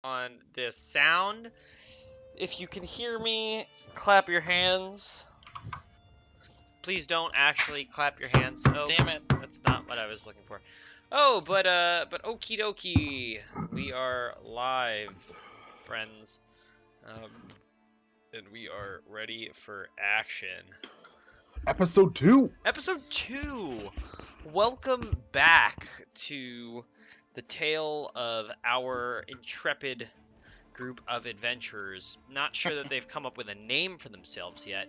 on this sound. If you can hear me, clap your hands. Please don't actually clap your hands. Oh, Damn it. That's not what I was looking for. Oh, but okie dokie. We are live, friends. And we are ready for action. Episode 2. Episode 2. Welcome back to the tale of our intrepid group of adventurers. Not sure that they've come up with a name for themselves yet,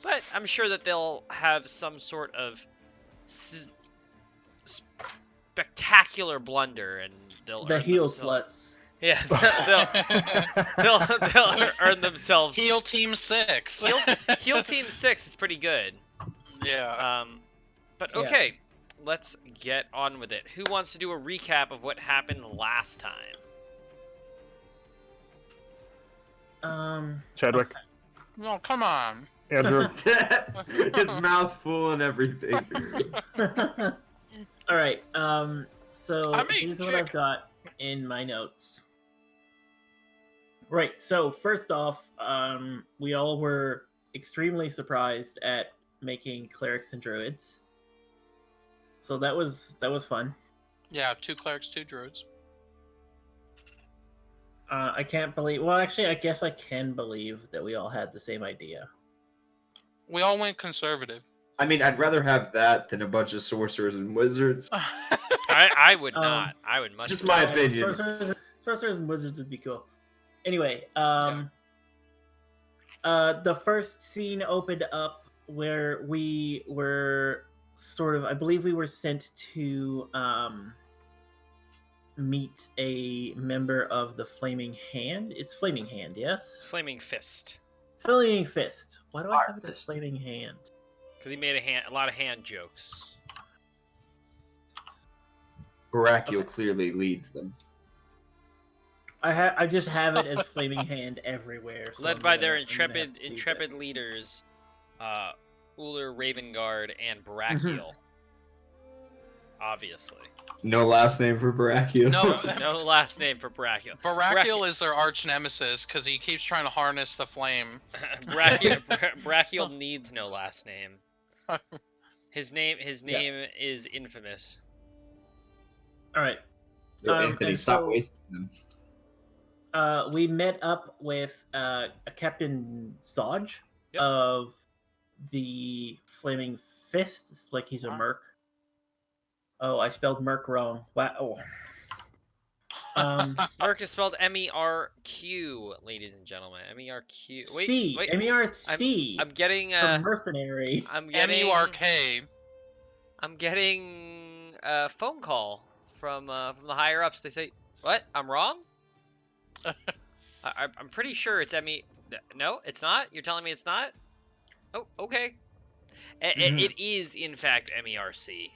but I'm sure that they'll have some sort of spectacular blunder, and they'll The earn heel themselves... sluts. Yeah, they'll earn themselves. Heel Team 6. Heel Team 6 is pretty good. Yeah. But okay, let's get on with it. Who wants to do a recap of what happened last time? Chadwick. No, come on. Andrew. His mouth full and everything. All right. So I mean, here's what I've got in my notes. Right. So first off, we all were extremely surprised at making clerics and druids. So that was fun. Yeah, 2 clerics, 2 druids. I can't believe. Well, actually, I guess I can believe that we all had the same idea. We all went conservative. I mean, I'd rather have that than a bunch of sorcerers and wizards. I would not. I would much. Just my prefer- opinion. Sorcerers and wizards would be cool. Anyway, the first scene opened up where we were sort of, I believe we were sent to meet a member of the Flaming Hand. It's Flaming Hand, yes? Flaming Fist. Flaming Fist. Why do I have it as Flaming Hand? Because he made a lot of hand jokes. Brachio clearly leads them. I just have it as Flaming Hand everywhere. So Led I'm by gonna- their I'm gonna have to do intrepid this. leaders, Uller, Ravengard, and Barakiel. Obviously. No last name for Brachio. No last name for Barakiel. Barakiel is their arch nemesis because he keeps trying to harness the flame. Barakiel needs no last name. His name is infamous. All right. Yo, Anthony, and stop so- wasting them. We met up with a Captain Zodge Yep. of the Flaming Fist. It's like he's a merc. Oh, I spelled merc wrong. Wow. Merc is spelled M-E-R-Q, ladies and gentlemen. M-E-R-Q. C. Wait. M-E-R-C. I'm getting for mercenary. I'm getting M-U-R-K. I'm getting a phone call from the higher ups. They say, "What? I'm wrong." I'm pretty sure it's M-E. No, it's not. You're telling me it's not? Oh, okay. It is in fact M-E-R-C.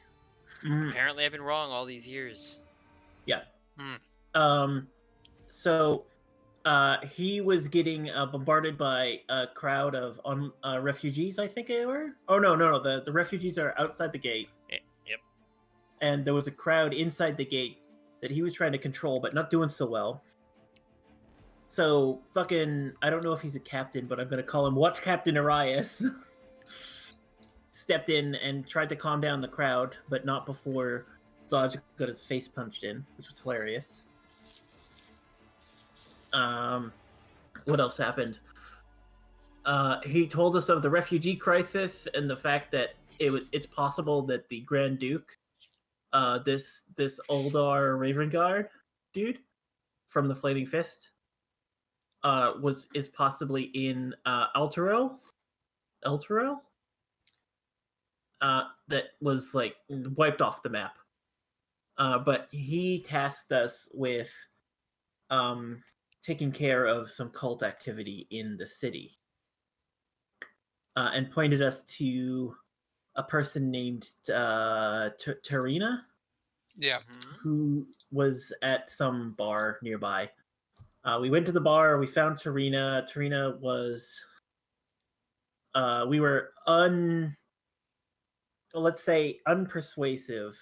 Mhm. Apparently, I've been wrong all these years. Yeah. Hmm. So he was getting bombarded by a crowd of refugees, I think they were. Oh, no. The refugees are outside the gate. Yep. And there was a crowd inside the gate that he was trying to control, but not doing so well. So, I don't know if he's a captain, but I'm going to call him Watch Captain Arias. Stepped in and tried to calm down the crowd, but not before Zodge got his face punched in, which was hilarious. What else happened? He told us of the refugee crisis and the fact that it's possible that the Grand Duke, this Oldar Ravengard dude from the Flaming Fist, is possibly in Elturel. That was like wiped off the map. But he tasked us with taking care of some cult activity in the city. And pointed us to a person named Tarina, Yeah. who was at some bar nearby. We went to the bar, we found Tarina. Tarina was... we were let's say unpersuasive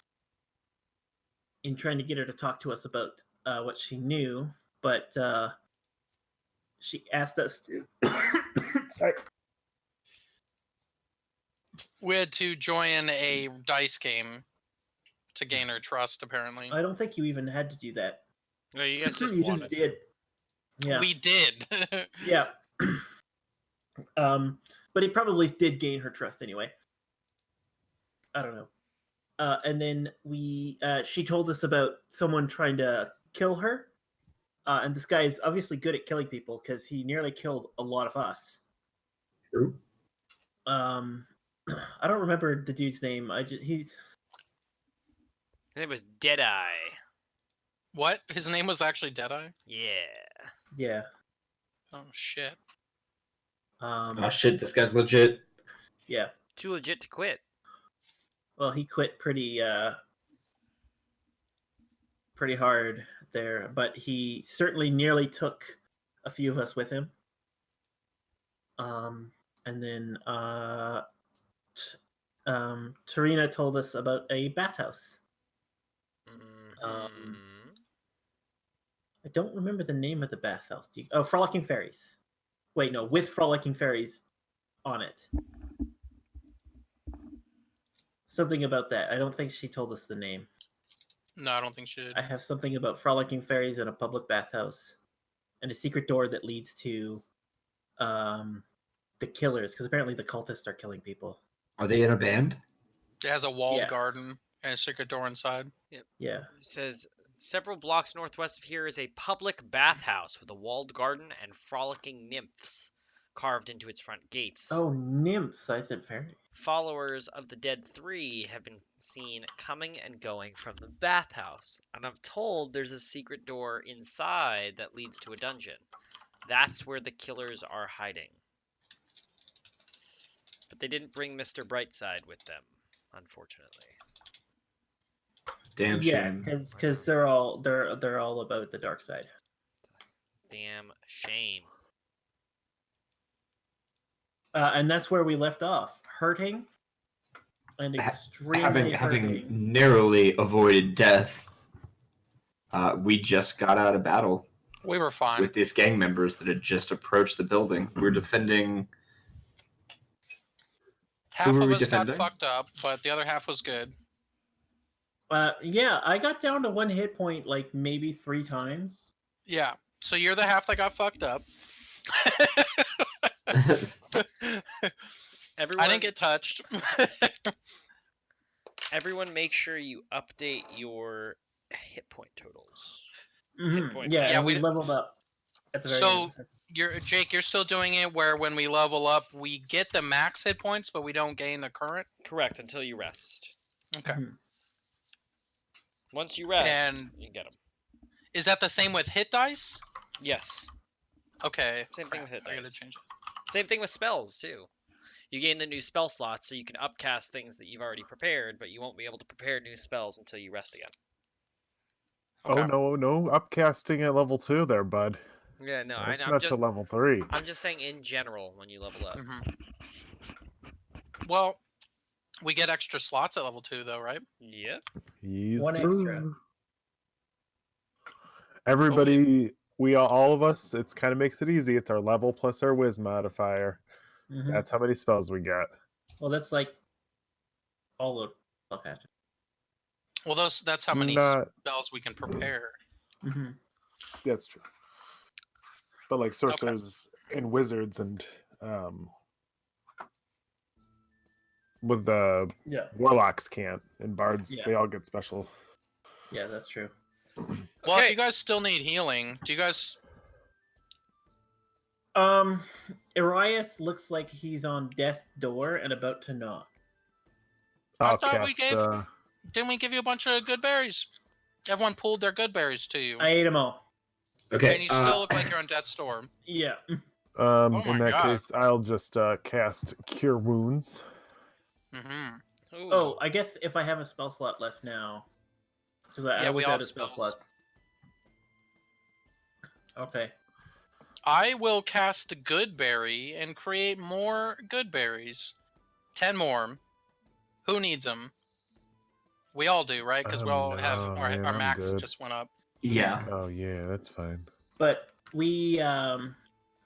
in trying to get her to talk to us about what she knew, but she asked us to. Sorry. We had to join a dice game to gain her trust, apparently. I don't think you even had to do that. No, you guys just You wanted just did. Yeah. We did. Yeah. But it probably did gain her trust anyway. I don't know. And then she told us about someone trying to kill her. And this guy is obviously good at killing people because he nearly killed a lot of us. True. I don't remember the dude's name. His name was Deadeye. What? His name was actually Deadeye? Yeah. Oh, shit. Oh shit, this guy's legit. Yeah. Too legit to quit. Well, he quit pretty hard there, but he certainly nearly took a few of us with him. And then Tarina told us about a bathhouse. Mm-hmm. I don't remember the name of the bathhouse. Frolicking Fairies. Wait, no, with Frolicking Fairies on it. Something about that. I don't think she told us the name. No, I don't think she did. I have something about Frolicking Fairies in a public bathhouse and a secret door that leads to the killers, because apparently the cultists are killing people. Are they in a band? It has a walled Yeah. garden and a secret door inside. Yeah. It says several blocks northwest of here is a public bathhouse with a walled garden and frolicking nymphs carved into its front gates. Oh, nymphs. I said fairy. Followers of the Dead Three have been seen coming and going from the bathhouse, and I'm told there's a secret door inside that leads to a dungeon. That's where the killers are hiding. But they didn't bring Mr. Brightside with them, unfortunately. Damn Yeah, shame. because they're all about the dark side. Damn shame. And that's where we left off, hurting and extremely Having hurting. narrowly avoided death, we just got out of battle We were fine. with these gang members that had just approached the building. We're defending. Half who were of we us got defending? fucked up, but the other half was good. Yeah, I got down to 1 hit point like maybe 3 times. Yeah. So you're the half that got fucked up. Everyone, I didn't get touched. everyone, make sure you update your hit point totals. Mhm. point Yeah, Yeah, and we we- leveled up at the very So- end. Jake, you're still doing it where when we level up, we get the max hit points, but we don't gain the current? Correct, until you rest. Okay. Mhm. Once you rest, And- you get them. Is that the same with hit dice? Yes. Okay. Same thing with hit I gotta dice. change it. Same thing with spells, too. You gain the new spell slots, so you can upcast things that you've already prepared, but you won't be able to prepare new spells until you rest again. Okay. Oh no, upcasting at level 2 there, bud. Yeah, no, That's I'm not just to level 3. I'm just saying in general when you level up. Well, we get extra slots at level 2, though, right? Yep. Yes, 1 extra. sir. Everybody, all of us, it's kind of makes it easy. It's our level plus our whiz modifier. Mhm. That's how many spells we get. Well, that's like all the spellcasting. Well, that's how many Not- spells we can prepare. Mm-hmm. That's true. But like sorcerers and wizards and with the Yeah, warlocks can't, and bards Yeah. they all get special. yeah, that's true. Well, if Okay. you guys still need healing, do you guys... Arias looks like he's on death's door and about to knock. I'll thought we cast. gave- Didn't we give you a bunch of good berries? Everyone pulled their good berries to you. I ate them all. Okay. And you still look like you're on death's door. Yeah. Oh my In that God. case, I'll just cast Cure Wounds. Mm-hmm. Ooh. Oh, I guess if I have a spell slot left now, because I Yeah, was we all out have of spell spells. slots. Okay. I will cast a good berry and create more good berries. 10 more. Who needs them? We all do, right? Because we all have No, our man, I'm max good. just went up. Yeah. Oh yeah, that's fine. But we oh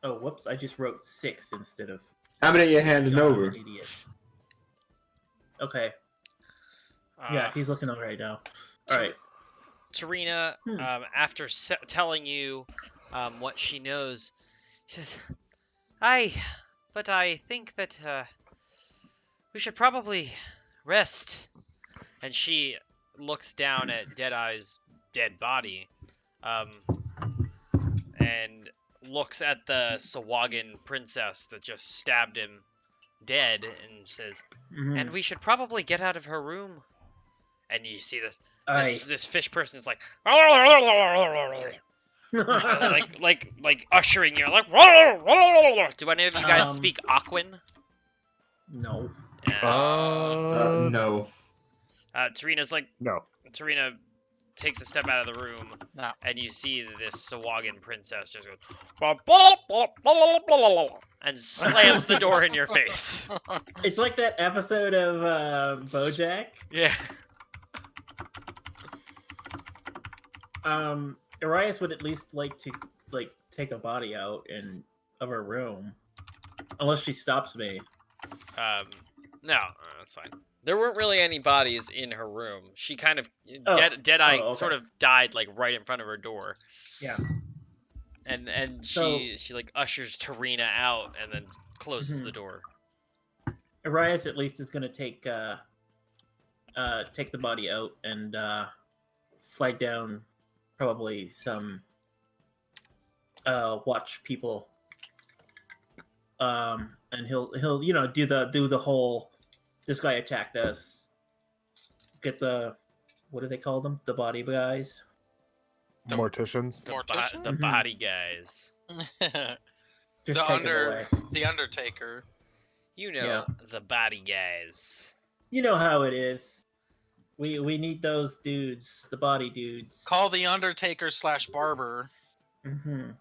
whoops! I just wrote 6 instead of. How many you handing God, I'm over? an idiot. Okay. Uh, Yeah, he's looking all right now. All right. Tarina, Hmm. after telling you what she knows, she says, but I think that we should probably rest. And she looks down at Deadeye's dead body, and looks at the Sawagan princess that just stabbed him dead, and says, Mhm. and we should probably get out of her room. And you see this Aye. this fish person is like like ushering you, like do any of you guys speak Aquan? No. No. Tarina's like, No. Tarina takes a step out of the room, No. and you see this Sawagan princess just goes and slams the door in your face. It's like that episode of BoJack. Yeah. Arias would at least like to take a body out of her room, unless she stops me. No, that's fine. There weren't really any bodies in her room. She kind of Deadeye okay. sort of died like right in front of her door. Yeah. And So- she like ushers Tarina out and then closes Mhm. the door. Arias at least is gonna take the body out and flag down probably some watch people. And he'll do the whole this guy attacked us. Get the what do they call them? The body guys. Morticians. The Mortician? the Mhm. body guys. Just take him away. The Undertaker. You know, Yeah. the body guys. You know how it is. We need those dudes, the body dudes. Call the Undertaker / Barber. Mhm.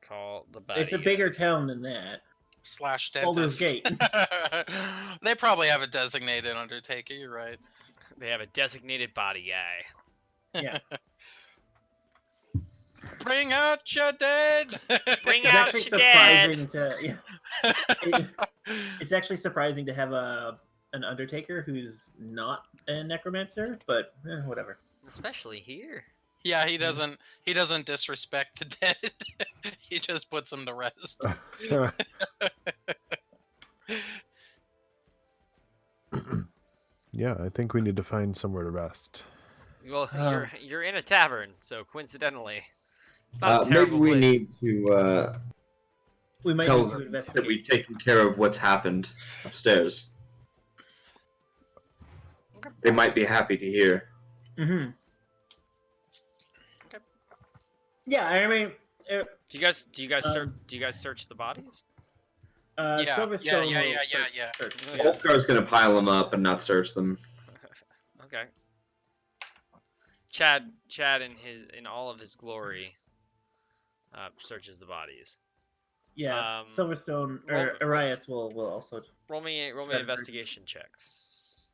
Call the body It's a bigger town than that. / Baldur's Dentist. Gate. They probably have a designated Undertaker. You're right. They have a designated body guy. Yeah. Bring out your dead. Bring It's out actually your dead. surprising to it's actually surprising to have an Undertaker who's not a necromancer, but whatever. Especially here. Yeah, he doesn't disrespect the dead. He just puts them to rest. Yeah, I think we need to find somewhere to rest. Well, Um, you're in a tavern, so coincidentally, it's not a Maybe terrible we place. need to We might tell need to them that investigate. we've taken care of what's happened upstairs. They might be happy to hear. Mm-hmm. Okay. Yeah, I mean, Do you guys Um, search the bodies? Silverstone will Yeah. search. Yeah. Wolfgar's gonna pile them up and not search them. Okay. Chad in all of his glory searches the bodies. Yeah, Um, Silverstone or roll- Arias will also. Roll me Chad investigation checks.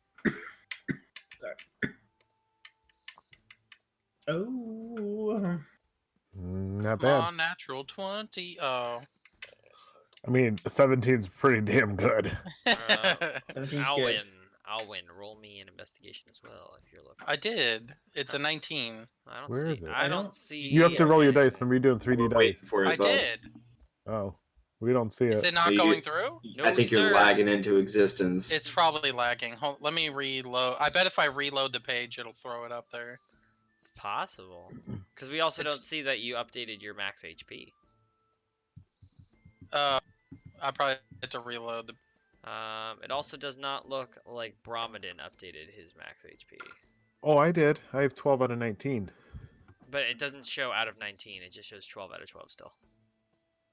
Oh. Not Come bad. on, natural 20. Oh. I mean, 17's pretty damn good. 17's good. I'll win. Roll me an investigation as well if you're looking. I did. It's a 19. I don't Where see. is it? I I don't don't see. You have to roll your dice. anything. Remember, you're doing 3D We're waiting dice. for his I bow. did. Oh, we don't see Is it. it not You- going through? No, I think sir. you're lagging into existence. It's probably lagging. Let me reload. I bet if I reload the page, it'll throw it up there. It's possible. Because we also don't see that you updated your max HP. I probably have to reload the. It also does not look like Bromidon updated his max HP. Oh, I did. I have 12 out of 19. But it doesn't show out of 19. It just shows 12 out of 12 still.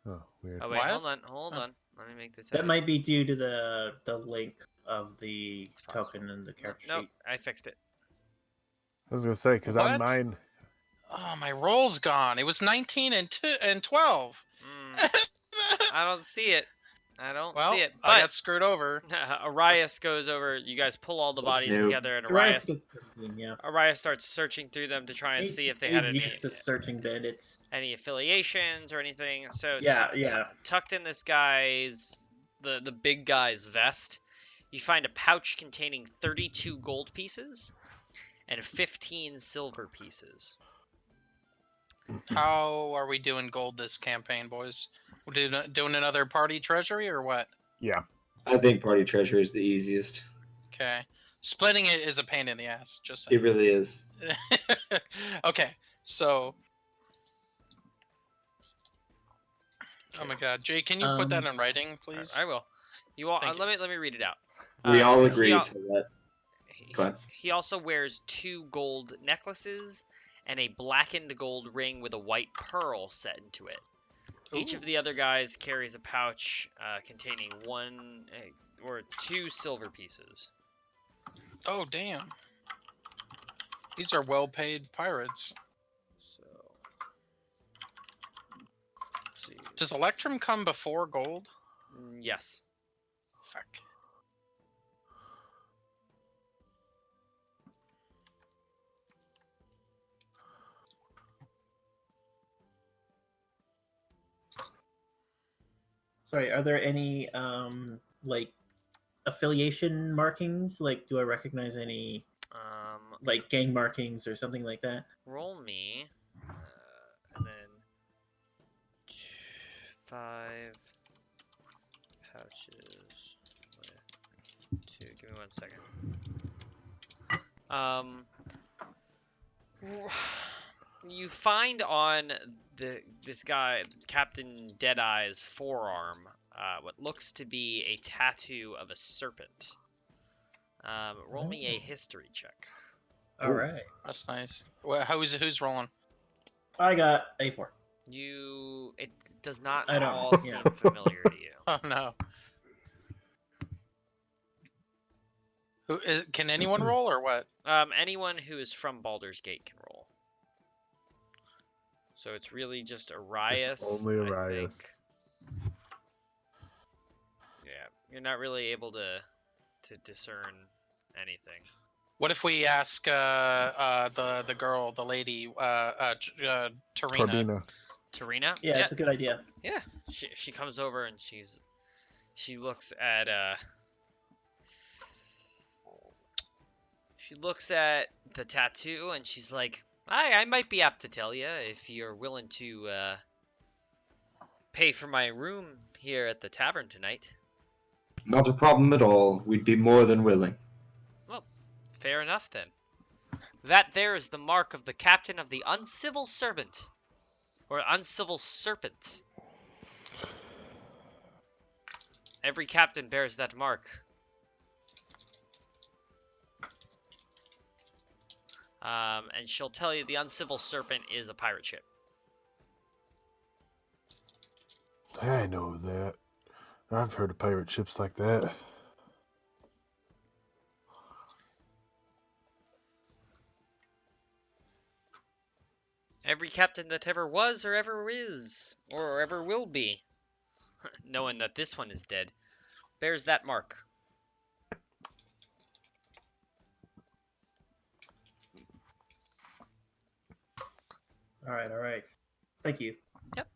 Oh, weird. Oh, wait, What? hold on. Let me make this That edit. might be due to the link of the It's possible. token and the character Nope, sheet. I fixed it. I was gonna say because on What? mine, Oh, my roll's gone. It was 19 and 12. I don't see it. I don't Well, see it, I but got screwed over. Arias goes over. You guys pull all the What's bodies new? together, and Arias gets 13, yeah. Arias starts searching through them to try and see if they had He's any used to searching bandits. affiliations or anything. So Yeah, yeah. tucked in this guy's the big guy's vest, you find a pouch containing 32 gold pieces and 15 silver pieces. How are we doing gold this campaign, boys? We're doing another party treasury or what? Yeah. I think party treasure is the easiest. Okay. Splitting it is a pain in the ass, just It saying. really is. Okay, so... Oh my god. Jay, can you put that in writing, please? I will. You all Thank you. let me read it out. We all agree he, to let. Go ahead. he also wears 2 gold necklaces and a blackened gold ring with a white pearl set into it. Each of the other guys carries a pouch containing 1 or 2 silver pieces. Oh, damn. These are well-paid pirates. So, let's see. Does Electrum come before gold? Yes. Fuck. Sorry, are there any like affiliation markings? Like, do I recognize any like gang markings or something like that? Roll me, and then 5 pouches with 2. Give me 1 second. You find on this guy, Captain Deadeye's forearm, what looks to be a tattoo of a serpent. Roll me a history check. All right, That's nice. Well, who's rolling? I got A4. It does not I don't all know, seem yeah. familiar to you. Oh no. Can anyone roll or what? Anyone who is from Baldur's Gate can roll. So it's really just Arias. Only I think. Arias. Yeah, you're not really able to discern anything. What if we ask the girl, the lady, Tarina? Corbina. Tarina? Yeah, it's a good idea. Yeah. She comes over and she looks at the tattoo and she's like, I might be apt to tell you if you're willing to pay for my room here at the tavern tonight. Not a problem at all. We'd be more than willing. Well, fair enough then. That there is the mark of the captain of the uncivil servant. Or uncivil serpent. Every captain bears that mark. And she'll tell you the uncivil serpent is a pirate ship. I know that. I've heard of pirate ships like that. Every captain that ever was or ever is or ever will be, knowing that this one is dead, bears that mark. All right. Thank you. Yep.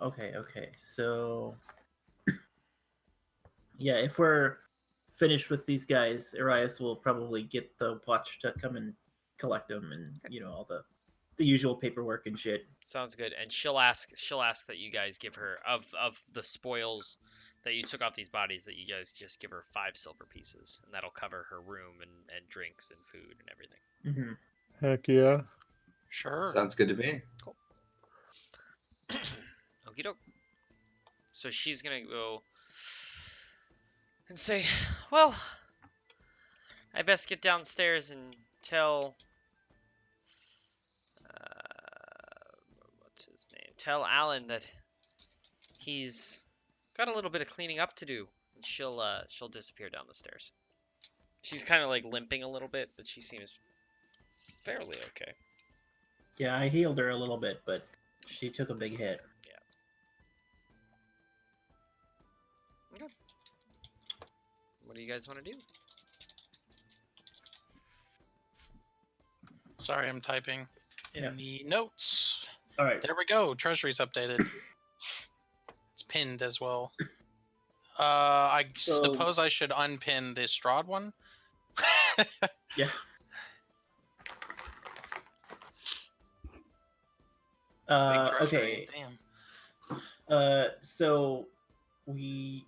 Okay. So, yeah, if we're finished with these guys, Arias will probably get the watch to come and collect them, and all the usual paperwork and shit. Sounds good. And she'll ask that you guys give her of the spoils that you took off these bodies, that you guys just give her 5 silver pieces, and that'll cover her room and drinks and food and everything. Mm-hmm. Heck yeah. Sure. Sounds good to me. Cool. Okie doke. So she's gonna go and say, well, I best get downstairs and tell what's his name? Tell Alan that he's got a little bit of cleaning up to do. And she'll disappear down the stairs. She's kind of like limping a little bit, but she seems fairly okay. Yeah, I healed her a little bit, but she took a big hit. What do you guys want to do? Sorry, I'm typing in Yeah. the notes. All right. There we go. Treasury's updated. It's pinned as well. I So- suppose I should unpin the Strahd one. Yeah. Big treasury, Okay. Damn. So the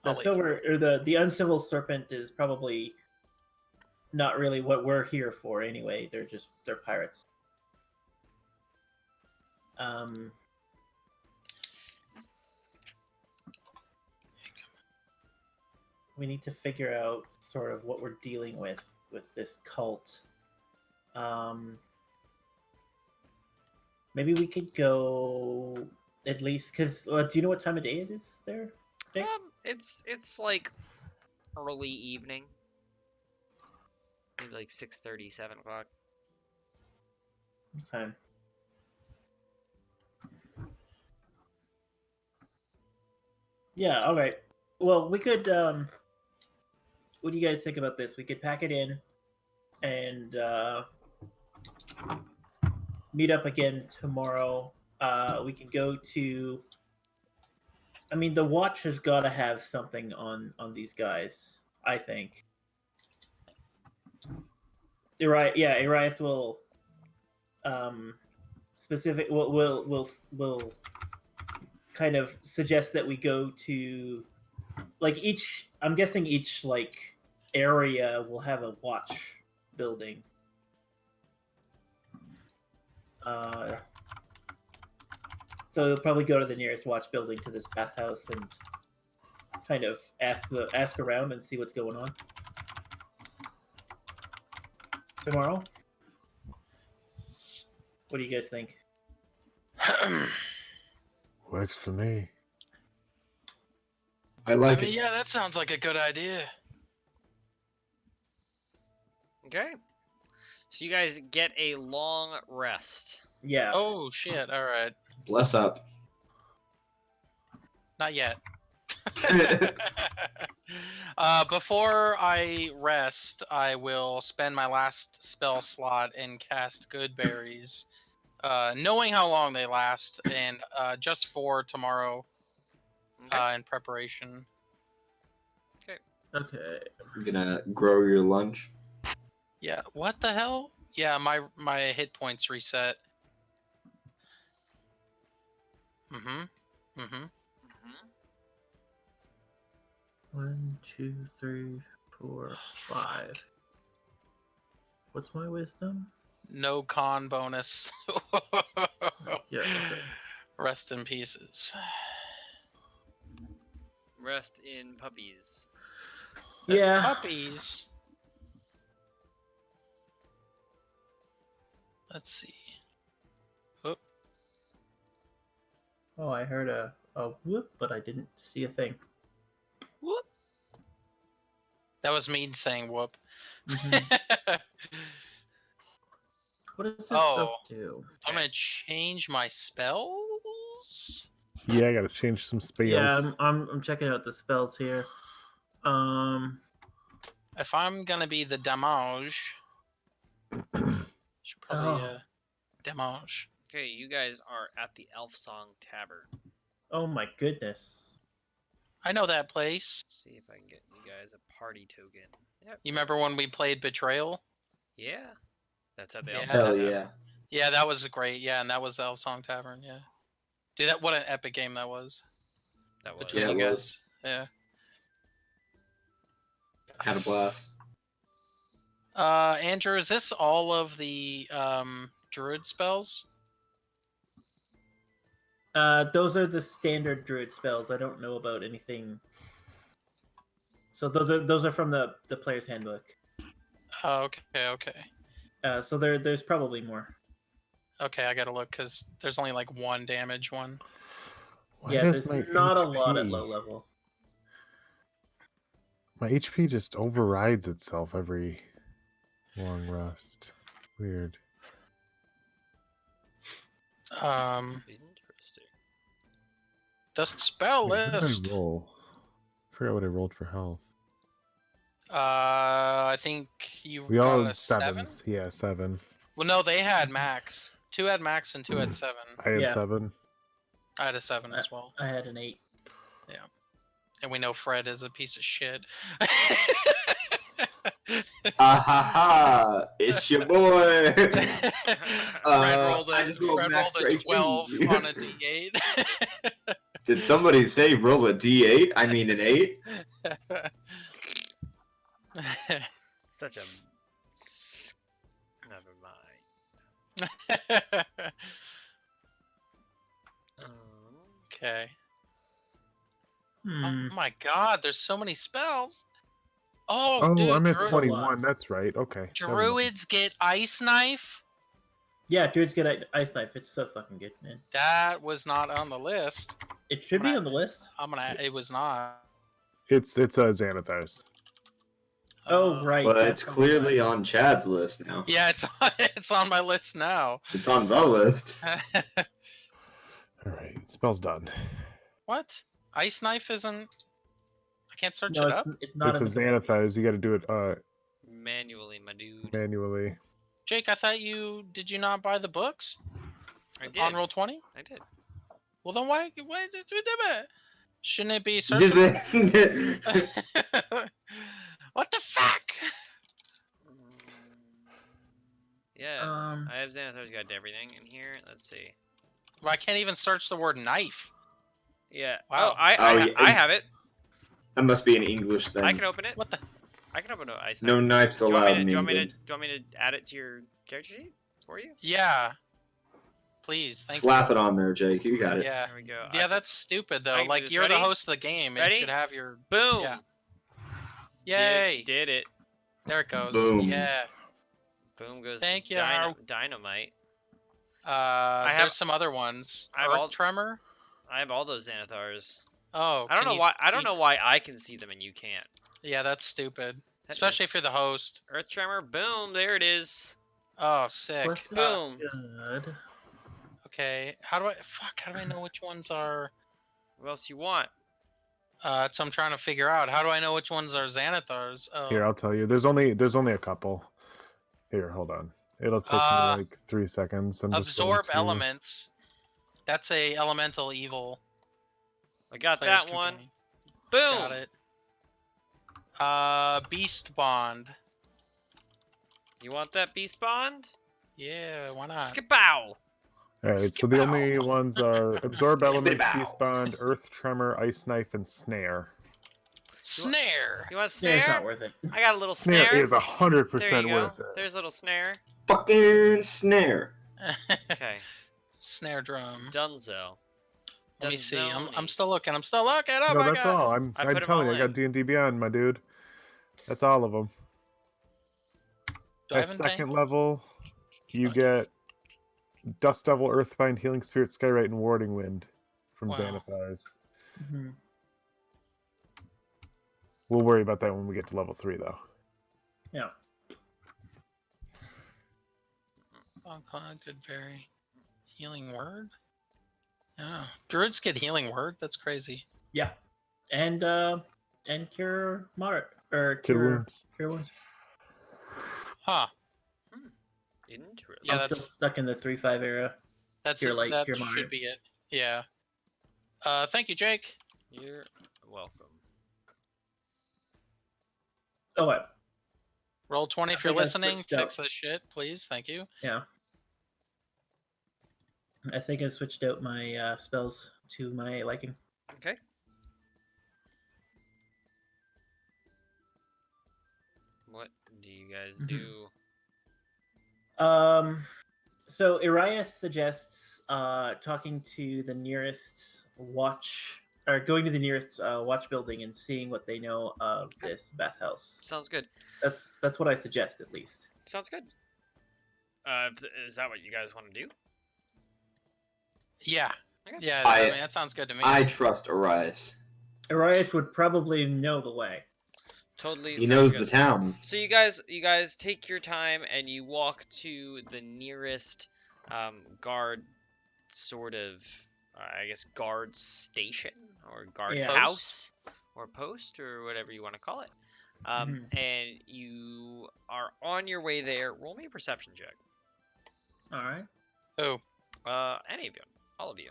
I'll leave. silver or the uncivil serpent is probably not really what we're here for anyway. They're pirates. We need to figure out sort of what we're dealing with this cult. Maybe we could go at least because do you know what time of day it is there? Dick? It's like early evening. Maybe like 6:30, 7 o'clock. Okay. Yeah, all right. Well, we could what do you guys think about this? We could pack it in and meet up again tomorrow. We can go to I mean, the watch has got to have something on these guys, I think. Arias will will kind of suggest that we go to like I'm guessing each like area will have a watch building. So you'll probably go to the nearest watch building to this bathhouse and kind of ask around and see what's going on. Tomorrow? What do you guys think? Works for me. I like it. Yeah, that sounds like a good idea. Okay. So you guys get a long rest. Yeah. Oh shit! All right, Bless up. not yet. Before I rest, I will spend my last spell slot and cast Good Berries, knowing how long they last, and just for tomorrow, Okay. in preparation. Okay. You're gonna grow your lunch. Yeah. What the hell? Yeah, my hit points reset. Mm-hmm. Mm-hmm. 1, 2, 3, 4, 5. What's my wisdom? No con bonus. Yeah. Okay. Rest in pieces. Rest in puppies. Yeah. Puppies. Let's see. Oh, I heard a whoop, but I didn't see a thing. Whoop. That was me saying whoop. Mhm. What does this Oh. stuff do? I'm gonna change my spells. Yeah, I gotta change some spells. Yeah, I'm checking out the spells here. If I'm gonna be the damage, should probably damage. Okay, you guys are at the Elf Song Tavern. Oh my goodness. I know that place. See if I can get you guys a party token. Yep. You remember when we played Betrayal? Yeah. That's at the Yeah. Elf Song Hell Tavern. yeah. Yeah, that was great. Yeah, and that was the Elf Song Tavern. Yeah, dude, what an epic game that was. That was. Between Yeah, you it guys. was. Yeah. I had a blast. Andrew, is this all of the druid spells? Those are the standard druid spells. I don't know about anything. So those are from the player's handbook. Oh, okay. So there's probably more. Okay, I gotta look because there's only like one damage one. Why Yeah, does there's my not a HP lot at low level. My HP just overrides itself every long rest. Weird. Interesting. The spell Wait, what did list. I roll forgot what I rolled for health. I think you We got all a had 7. sevens. Yeah, 7. Well, no, they had max. 2 had max and 2 had 7. I had Yeah. 7. I had a 7 as well. I had an 8. And we know Fred is a piece of shit. Ah ha ha! It's your boy. Fred rolled I a, just rolled Fred max rolled a for 12 HP. on a d8. Did somebody say roll a d8? I mean an 8? Such a. Never mind. Okay. Hmm. Oh my god, there's so many spells. Oh, Oh, dude, I'm at Druid- 21. That's right. Okay. never mind. Druids get Ice Knife? Yeah, Druid's get an ice knife. It's so fucking good, man. That was not on the list. It should be Right. on the list. It was not. It's Xanathars. Oh, right. But that's it's on the clearly list. on Chad's list now. Yeah, it's on my list now. It's on the list. All right, spell's done. What? Ice Knife isn't. I can't search No, it up. it's not It's a in the Xanathars. You got to do it Manually, my dude. manually. Jake, I thought did you not buy the books I on did. Roll20? I did. Well, then why did we do it? Shouldn't it be searchable? What the fuck? Yeah, Um, I have Xanathar's got everything in here. Let's see. Well, I can't even search the word knife. Yeah. Wow. Oh, I yeah, have it. That must be an English thing. I can open it. What the? I can open an ice No knife. knives Do you want allowed me in to? Do you want me to? England. Do you want me to add it to your character sheet for you? Yeah. Please. Thank Slap you. it on there, Jake. You got it. Yeah. There we go. Yeah, that's stupid I though. can do Like this. you're the Ready? host of the game and Ready? you should have your. Boom. Yeah. Yay! Did it. There it goes. Boom. Yeah. Boom goes. Thank you. Dynamite. There's have- some other ones. I have Earth all- Tremor. I have all those Xanathars. Oh. I don't can know you why. I don't speak- know why I can see them and you can't. Yeah, that's stupid. That Especially is- if you're the host. Earth Tremor. Boom. There it is. Oh, sick. Plus Boom. Good. Okay. How do I know which ones are? What else you want? So I'm trying to figure out. How do I know which ones are Xanathars? Oh. Here, I'll tell you. There's only a couple. Here, hold on. It'll take me like 3 seconds. I'm just going Absorb through. elements. That's a elemental evil. I got Player's that one. companion. Boom. Got it. Beast Bond. You want that beast bond? Yeah, why not? Skipow. All right, so the only ones are absorb elements, Spit-bow. beast bond, earth tremor, ice knife, and snare. Snare. You want Snare's snare? not worth it. I got a little Snare snare. is There 100% you go. worth it. There's a little snare. Fucking snare. Okay. Snare drum. Dunzo. Let me see. I'm Dunzonies. still looking. I'm still looking. Oh No, my that's god. all. I'm I put 'em telling you, all I in. got D&D Beyond, my dude. That's all of them. Do I At have second anything? level, you get Dust Devil, Earthbind, Healing Spirit, Skyrite, and Warding Wind from Wow. Xanathars. Mhm. We'll worry about that when we get to level 3, though. Yeah. Good berry. Healing word? Yeah. Druids get healing word? That's crazy. Yeah. And cure moderate or Kid cure wounds. cure wounds. Huh. Interesting. Yeah, I'm that's- still stuck in the 3-5 era. That's Cure it. light, That cure should moderate. be it. Yeah. Thank you, Jake. You're welcome. Oh wait. Roll 20 if I you're think I listening. switched out. Fix this shit, please. Thank you. Yeah. I think I switched out my spells to my liking. Okay. What do you guys Mhm. do? So Uriah suggests talking to the nearest watch or going to the nearest watch building and seeing what they know of this bathhouse. Sounds good. That's what I suggest at least. Sounds good. Is that what you guys want to do? Yeah. Okay. Yeah, I- I mean, that sounds good to me. I trust Arias. Arias would probably know the way. Totally. He sounds knows good. the town. So you guys take your time and you walk to the nearest guard sort of I guess guard station or guard Yeah. house or post or whatever you want to call it. Mhm. And you are on your way there. Roll me a perception check. All right. Oh, Any of you, all of you.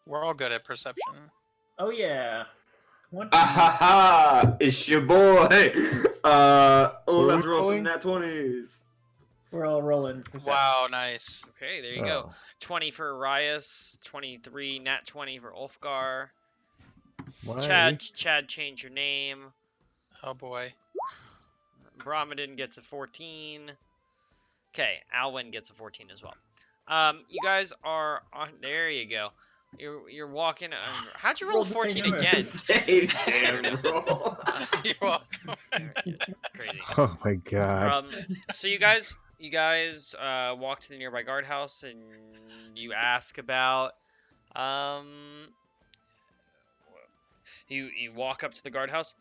we're all good at perception. Oh yeah. One. Ah ha ha! It's your boy. Let's we roll some rolling? nat 20s. We're all rolling. perception. Wow, nice. Okay, there you go. Oh. 20 for Arias, 23, nat 20 for Ulfgar. Why? Chad, change your name. Oh boy. Brahmadin gets a 14. Okay, Alwyn gets a 14 as well. You guys are on. There you go. You're walking. How'd you roll a Rolled the same 14 number. again? Same damn roll. You're welcome. Crazy. Oh my god. So you guys walk to the nearby guardhouse and you ask about. You walk up to the guardhouse.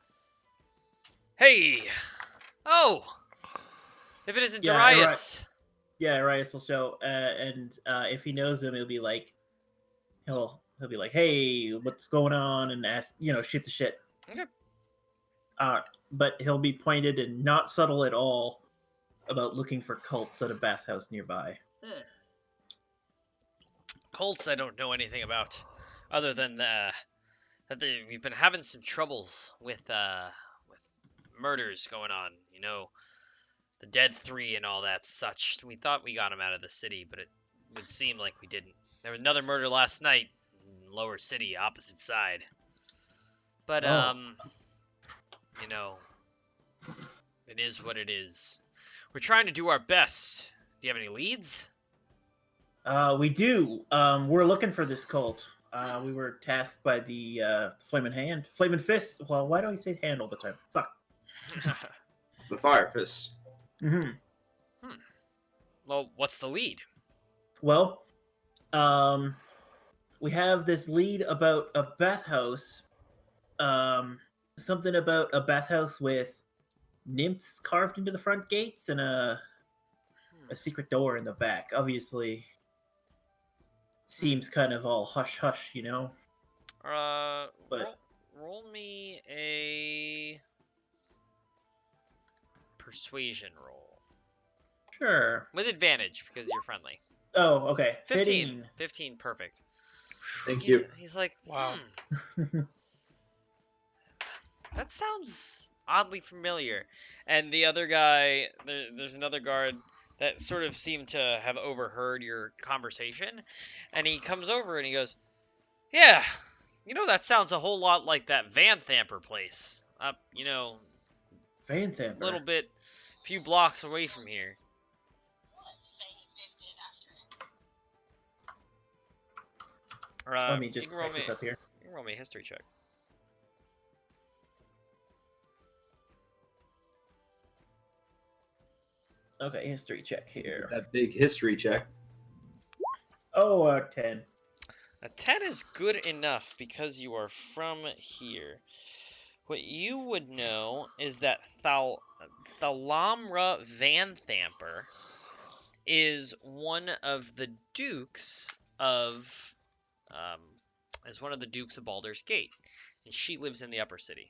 Hey. Oh. If it isn't Yeah, Darius. Yeah, Arias will show, and if he knows him, he'll be like, "Hey, what's going on?" and ask, shoot the shit. Okay. But he'll be pointed and not subtle at all about looking for cults at a bathhouse nearby. Cults I don't know anything about, other than we've been having some troubles with murders going on. You know, the Dead Three and all that such. We thought we got them out of the city, but it would seem like we didn't. There was another murder last night in Lower City, opposite side. But you know, it is what it is. We're trying to do our best. Do you have any leads? We do. We're looking for this cult. We were tasked by the Flaming Fist. Well, why do I say hand all the time? Fuck. It's the Fire Fist. Mm-hmm. Well, what's the lead? Well, we have this lead about a bathhouse. Something about a bathhouse with nymphs carved into the front gates and a secret door in the back. Obviously, seems kind of all hush hush, But roll me a persuasion roll sure. with advantage because you're friendly. Oh, okay. 15. 15, perfect. Thank you. He's like, Wow. That sounds oddly familiar. And the other guy, there's another guard that sort of seemed to have overheard your conversation. And he comes over and he goes, yeah, that sounds a whole lot like that Van Thamper place. Up, Van Thamper. a little bit, few blocks away from here. Let me you just can roll check this up here. You can roll me a history check. Okay, history check here. That big history check. Oh, 10. A 10 is good enough because you are from here. What you would know is that Thalamra Van Thamper is one of the dukes of Baldur's Gate, and she lives in the upper city.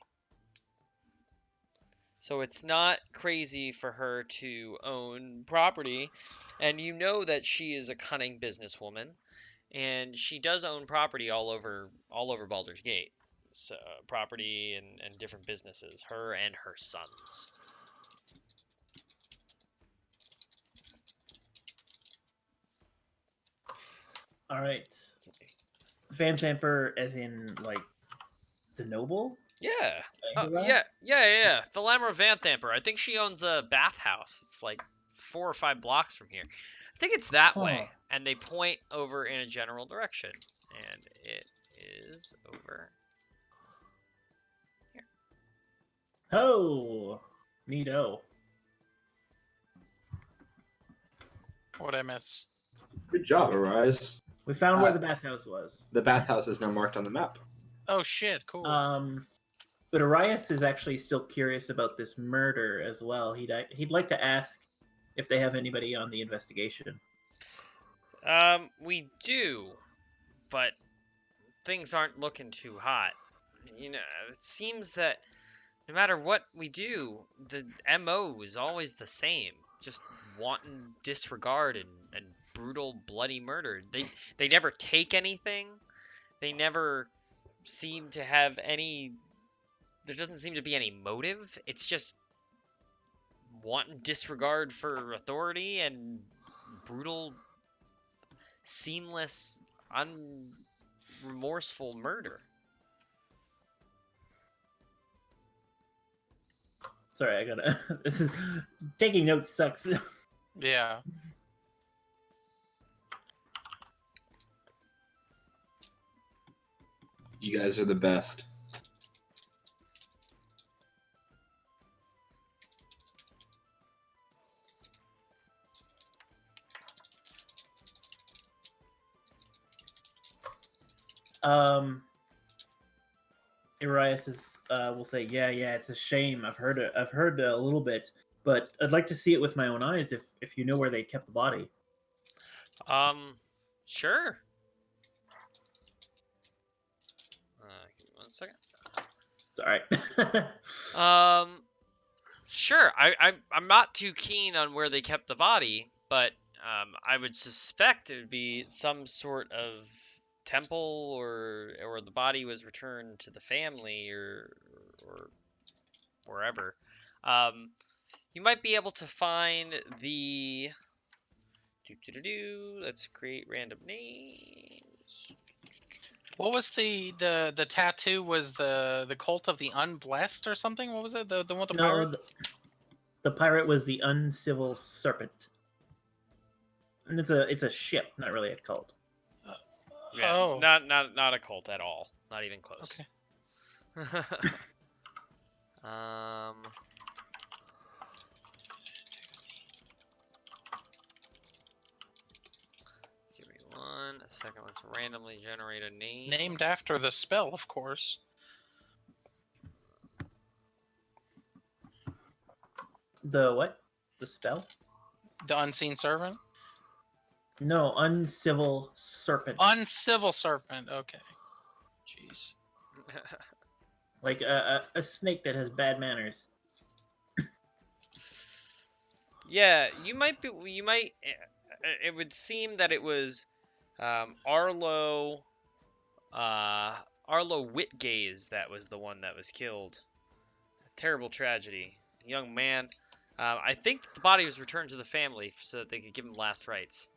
So it's not crazy for her to own property, and you know that she is a cunning businesswoman, and she does own property all over Baldur's Gate. So, property and different businesses, her and her sons. All right. Van Thamper, as in like the noble. Yeah. Like, Yeah. Thalamra Van Thamper. I think she owns a bathhouse. It's like 4 or 5 blocks from here. I think it's that way. And they point over in a general direction. And it is over here. Oh, neato. What'd I miss? Good job, Arise. We found where the bathhouse was. The bathhouse is now marked on the map. Oh shit, cool. But Arias is actually still curious about this murder as well. He'd like to ask if they have anybody on the investigation. We do, but things aren't looking too hot. you know, it seems that no matter what we do, the MO is always the same. Just wanton disregard and brutal, bloody murder. They never take anything. They never seem to have any. There doesn't seem to be any motive. It's just wanton disregard for authority and brutal, seamless, unremorseful murder. Sorry, I gotta. This is taking notes sucks. Yeah. You guys are the best. Arias is will say, yeah, it's a shame. I've heard a little bit, but I'd like to see it with my own eyes. If you know where they kept the body. Sure. Give me 1 second. It's all right. Sure. I'm not too keen on where they kept the body, but I would suspect it would be some sort of temple, or the body was returned to the family, or wherever. You might be able to find the. Let's create random names. What was the tattoo? Was the cult of the unblessed or something? What was it? The one with the No, pirate? the pirate was the uncivil serpent, and it's a ship, not really a cult. Yeah, Oh. not a cult at all. Not even close. Okay. Give me 1 second. Let's randomly generate a name. Named after the spell, of course. The what? The spell? The unseen servant. No, uncivil serpent. Uncivil serpent. Okay. Jeez. Like a snake that has bad manners. Yeah, you might be. You might. It would seem that it was Arlo. Arlo Whitgaze that was the one that was killed. A terrible tragedy. Young man. I think that the body was returned to the family so that they could give him last rites.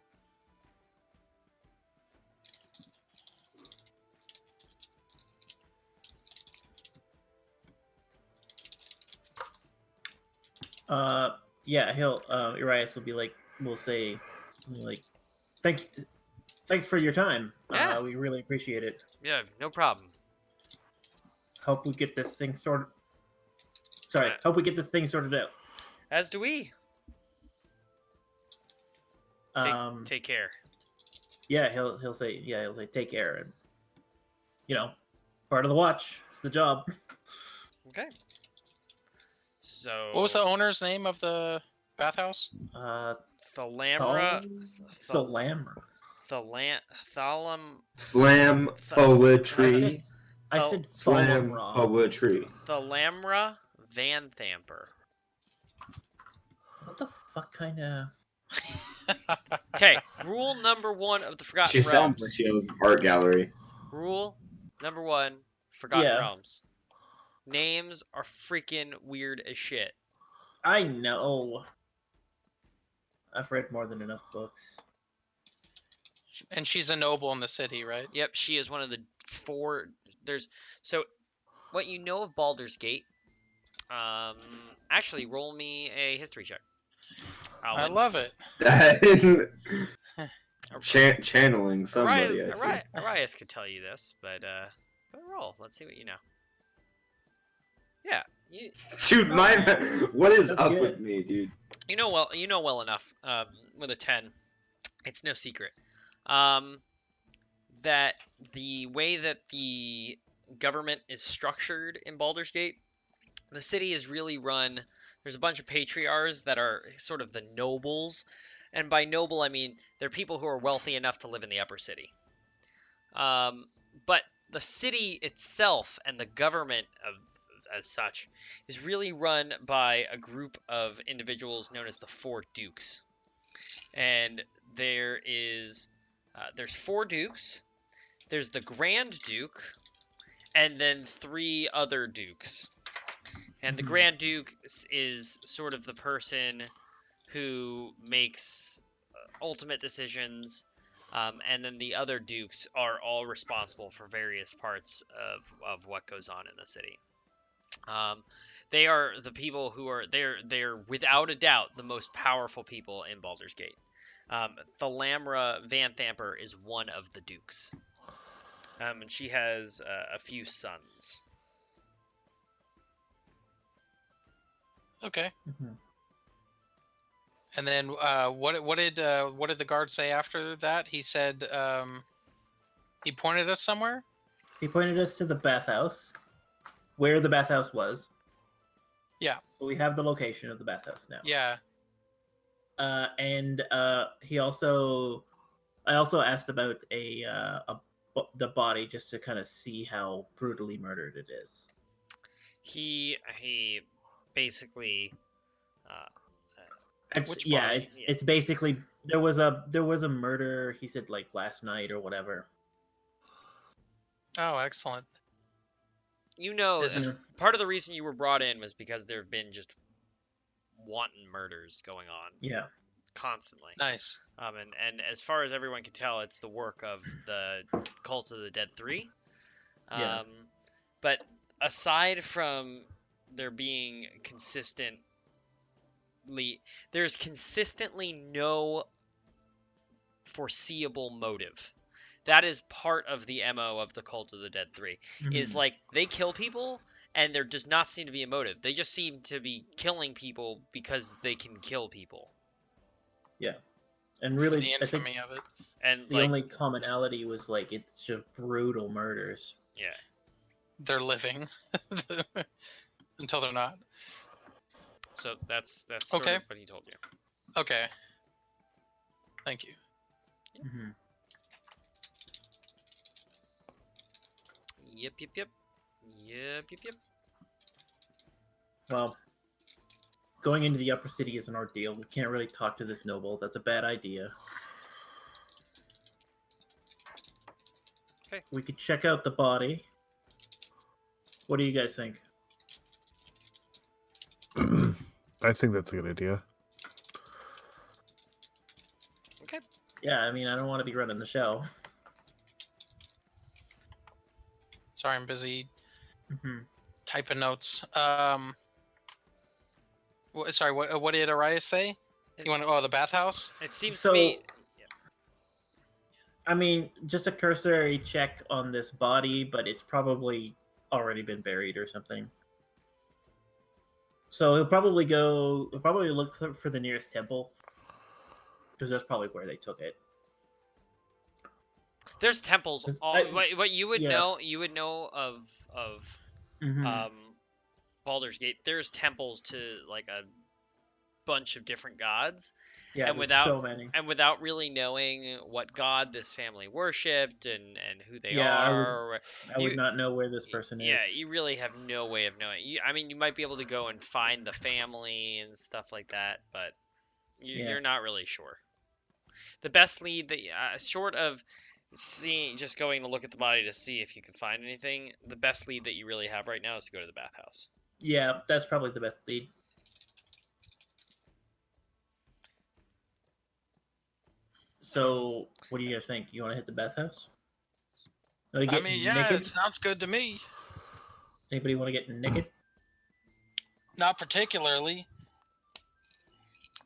Yeah, he'll Arias will be like, will say something like, thanks for your time. Yeah. We really appreciate it. Yeah, no problem. Hope we get this thing sorted. Sorry, hope we get this thing sorted out. As do we. Take care. Yeah, he'll say take care, and part of the watch. It's the job. Okay. So. What was the owner's name of the bathhouse? Thalamra. Salamra. Slam poetry. I said Slam Salamra. poetry. Thalamra Van Thamper. What the fuck kind of? Okay, rule number 1 of the Forgotten She Realms. sounds like she owns an art gallery. Rule number 1, Forgotten Realms. Names are freaking weird as shit. I know. I've read more than enough books. And she's a noble in the city, right? Yep, she is one of the 4. So what you know of Baldur's Gate. Actually, roll me a history check. I love it. Channeling somebody. Arias could tell you this, but roll. Let's see what you know. Yeah, dude, what is That's up good. with me, dude? You know well enough. With a 10, it's no secret. That the way that the government is structured in Baldur's Gate, the city is really run. There's a bunch of patriarchs that are sort of the nobles, and by noble I mean they're people who are wealthy enough to live in the upper city. But the city itself and the government of as such is really run by a group of individuals known as the Four Dukes. And there's 4 dukes. There's the Grand Duke, and then 3 other dukes. And the Grand Duke is sort of the person who makes ultimate decisions, and then the other dukes are all responsible for various parts of what goes on in the city. They are the people who are they're without a doubt the most powerful people in Baldur's Gate. Thalamra Van Thamper is one of the dukes, and she has a few sons. Okay. Mhm. And then what did the guard say after that? He said he pointed us somewhere. He pointed us to the bathhouse, where the bathhouse was. Yeah. So we have the location of the bathhouse now. Yeah. And I also asked about the body just to kind of see how brutally murdered it is. He basically Which body? It's basically there was a murder. He said like last night or whatever. Oh, excellent. Part of the reason you were brought in was because there have been just wanton murders going on. Yeah. Constantly. Nice. And as far as everyone can tell, it's the work of the Cult of the Dead 3. Yeah. But aside from there being there's consistently no foreseeable motive. That is part of the MO of the Cult of the Dead 3. Is like they kill people and there does not seem to be a motive. They just seem to be killing people because they can kill people. Yeah. And really, the I think infamy of it. And the only commonality was like it's just brutal murders. Yeah. They're living until they're not. So that's sort Okay. of what he told you. Okay. Thank you. Mm-hmm. Yep. Well, going into the upper city is an ordeal. We can't really talk to this noble. That's a bad idea. Okay. We could check out the body. What do you guys think? I think that's a good idea. Okay. Yeah, I mean, I don't want to be running the show. Sorry, I'm busy Mm-hmm. typing notes. Sorry, what did Arias say? You want to? Oh, the bathhouse. It seems So- to me. I mean, just a cursory check on this body, but it's probably already been buried or something. So he'll probably look for the nearest temple, because that's probably where they took it. There's temples. It's- All, what you would yeah. know, you would know of Mhm. Baldur's Gate. There's temples to like a bunch of different gods, Yeah, and there's so many. without really knowing what god this family worshipped and who they Yeah, are. I would you- not know where this person Yeah, is. you really have no way of knowing. I mean, you might be able to go and find the family and stuff like that, but Yeah. you're not really sure. The best lead that, short of just going to look at the body to see if you can find anything, the best lead that you really have right now is to go to the bathhouse. Yeah, that's probably the best lead. So, what do you guys think? You want to hit the bathhouse? I mean, yeah, naked? it sounds good to me. Anybody want to get naked? Not particularly,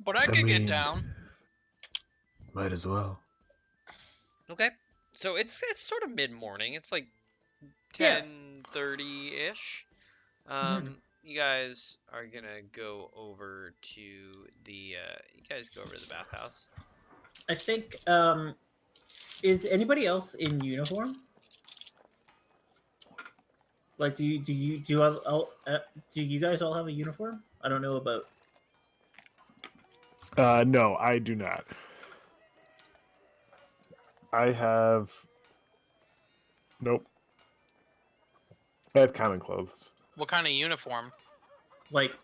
but I could get down. Might as well. Okay, so it's sort of mid morning. It's like Yeah. 10:30 ish. Mhm. You guys are gonna go over to the bathhouse. I think. Is anybody else in uniform? Like, do you guys all have a uniform? I don't know about. No, I do not. I have. Nope. They have common clothes. What kind of uniform? Like,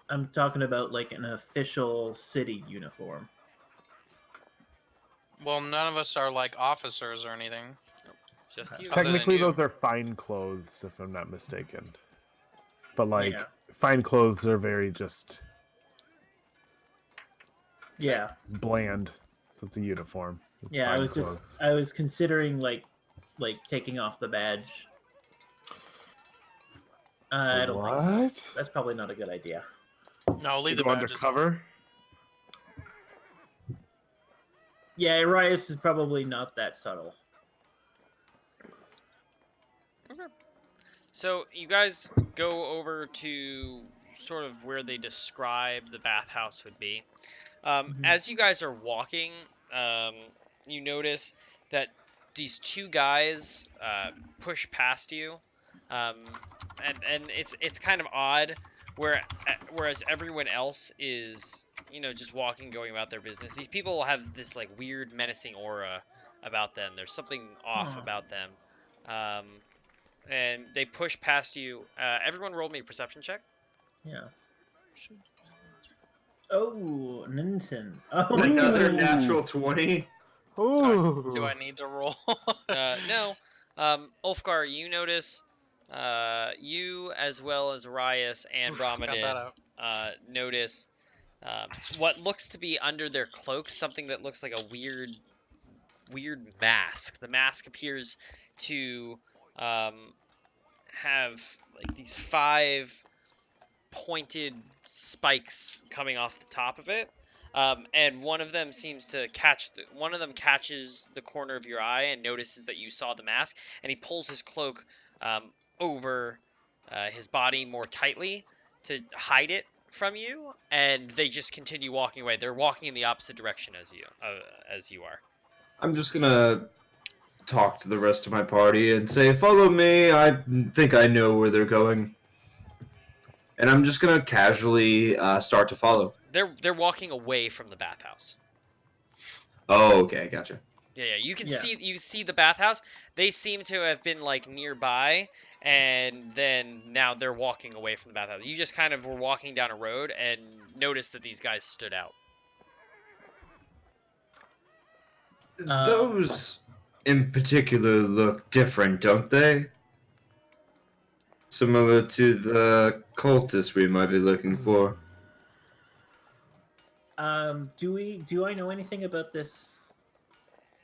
I'm talking about like an official city uniform. Well, none of us are like officers or anything. Just you. Other than Technically, you. those are fine clothes, if I'm not mistaken. But like, Yeah. fine clothes are very just Yeah. bland. So it's a uniform. It's Yeah, fine clothes. I was considering like taking off the badge. I don't think so. What? That's probably not a good idea. No, leave You the go badges on. undercover? Yeah, Arias is probably not that subtle. Okay. So you guys go over to sort of where they describe the bathhouse would be. Mhm. As you guys are walking, you notice that these two guys push past you, and it's kind of odd. Whereas everyone else is, just walking, going about their business. These people have this like weird, menacing aura about them. There's something off Huh. about them, and they push past you. Everyone, roll me a perception check. Yeah. Oh, Ninsen. Oh my Another god. natural 20. Ooh. Do I need to roll? No. Ulfgar, you notice, you as well as Rias and Got that Brahmadin out. notice what looks to be under their cloaks, something that looks like a weird mask. The mask appears to have like these 5 pointed spikes coming off the top of it. And one of them seems to one of them catches the corner of your eye and notices that you saw the mask, and he pulls his cloak over his body more tightly to hide it from you, and they just continue walking away. They're walking in the opposite direction as you are. I'm just gonna talk to the rest of my party and say, "Follow me. I think I know where they're going." And I'm just gonna casually start to follow. They're walking away from the bathhouse. Oh, okay, gotcha. Yeah, you can Yeah. see the bathhouse. They seem to have been like nearby, and then now they're walking away from the bathhouse. You just kind of were walking down a road and noticed that these guys stood out. Those in particular look different, don't they? Similar to the cultists we might be looking for. Do I know anything about this?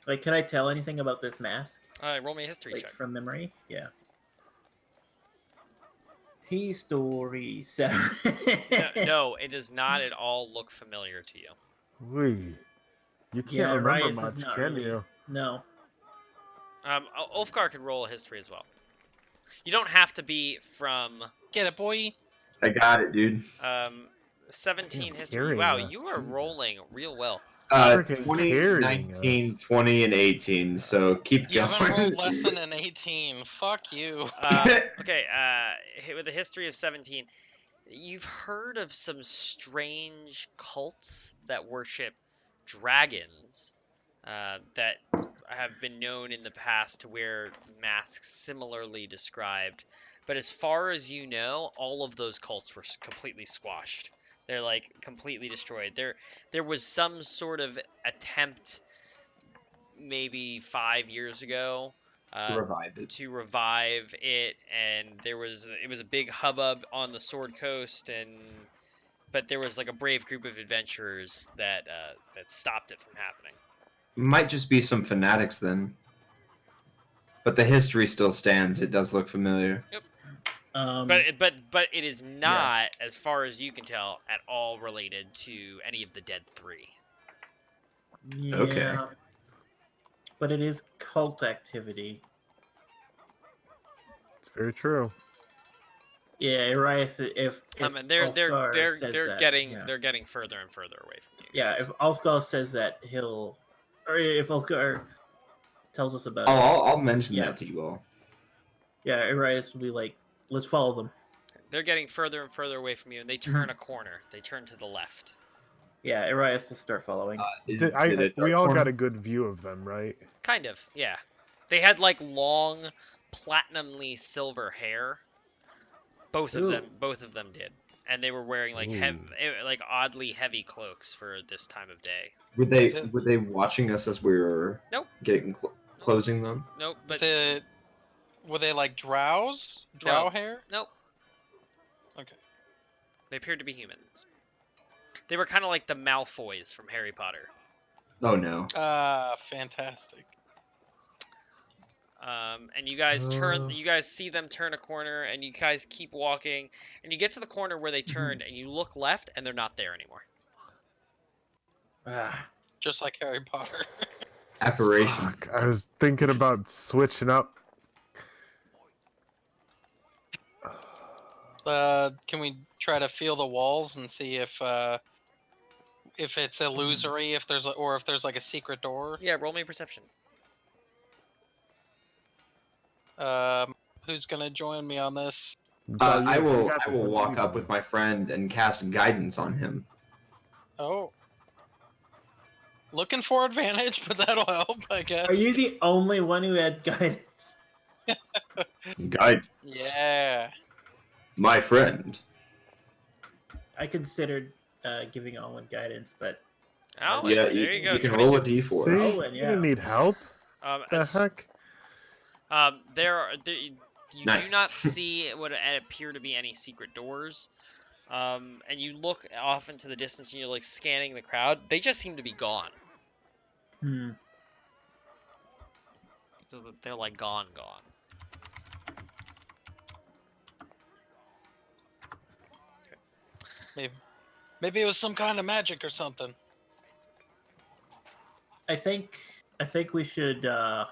Like, can I tell anything about this mask? Roll me a history Like check. from memory? Yeah. History 7. No, it does not at all look familiar to you. Wee. You can't Yeah, remember Rias is much, not can really- you? No. Ulfgar could roll a history as well. You don't have to be from Get it, boy. I got it, dude. 17 Damn, history. carrying Wow, us, you are Jesus. rolling real well. It's Freaking 20, carrying 19, us. 20, and 18, so keep You haven't going. rolled less than an 18. Fuck you. Okay, with a history of 17, you've heard of some strange cults that worship dragons that have been known in the past to wear masks similarly described. But as far as you know, all of those cults were completely squashed. They're like completely destroyed. There was some sort of attempt maybe 5 years ago Revive it. to revive it, and it was a big hubbub on the Sword Coast, but there was like a brave group of adventurers that stopped it from happening. Might just be some fanatics then. But the history still stands. It does look familiar. But it is not, as far as you can tell, at all related to any of the Dead Three. Yeah. Okay. But it is cult activity. It's very true. Yeah, Arias. If And they're Ulfgar says that, getting yeah. they're getting further and further away from you. Yeah, guys. if Ulfgar says that, he'll, or if Ulfgar tells us about Oh, it, I'll mention Yeah. that to you all. yeah, Arias will be like, "Let's follow them." They're getting further and further away from you, and they turn a corner. They turn to the left. Yeah, Arias will start following. We all got a good view of them, right? Kind of, yeah. They had like long platinumly silver hair. Both of them did, and they were wearing like like oddly heavy cloaks for this time of day. Were they watching us as we were Nope. getting closing them? Nope. But were they like drows? Drow hair? Nope. Okay. They appeared to be humans. They were kind of like the Malfoys from Harry Potter. Oh no. Fantastic. And you guys you guys see them turn a corner, and you guys keep walking, and you get to the corner where they turned, and you look left, and they're not there anymore. Just like Harry Potter. Apparition. Fuck, I was thinking about switching up. Can we try to feel the walls and see if it's illusory, if there's like a secret door? Yeah, roll me perception. Who's gonna join me on this? I will walk up with my friend and cast guidance on him. Oh. Looking for advantage, but that'll help, I guess. Are you the only one who had guidance? Guidance. Yeah. My friend. I considered giving Owen guidance, but Oh, yeah, there you go. You can 22. roll a d4. See, Owen, you yeah. didn't need help. The heck? You do Nice. not see what appear to be any secret doors. And you look off into the distance, and you're like scanning the crowd. They just seem to be gone. They're like gone. Maybe it was some kind of magic or something. I think we should does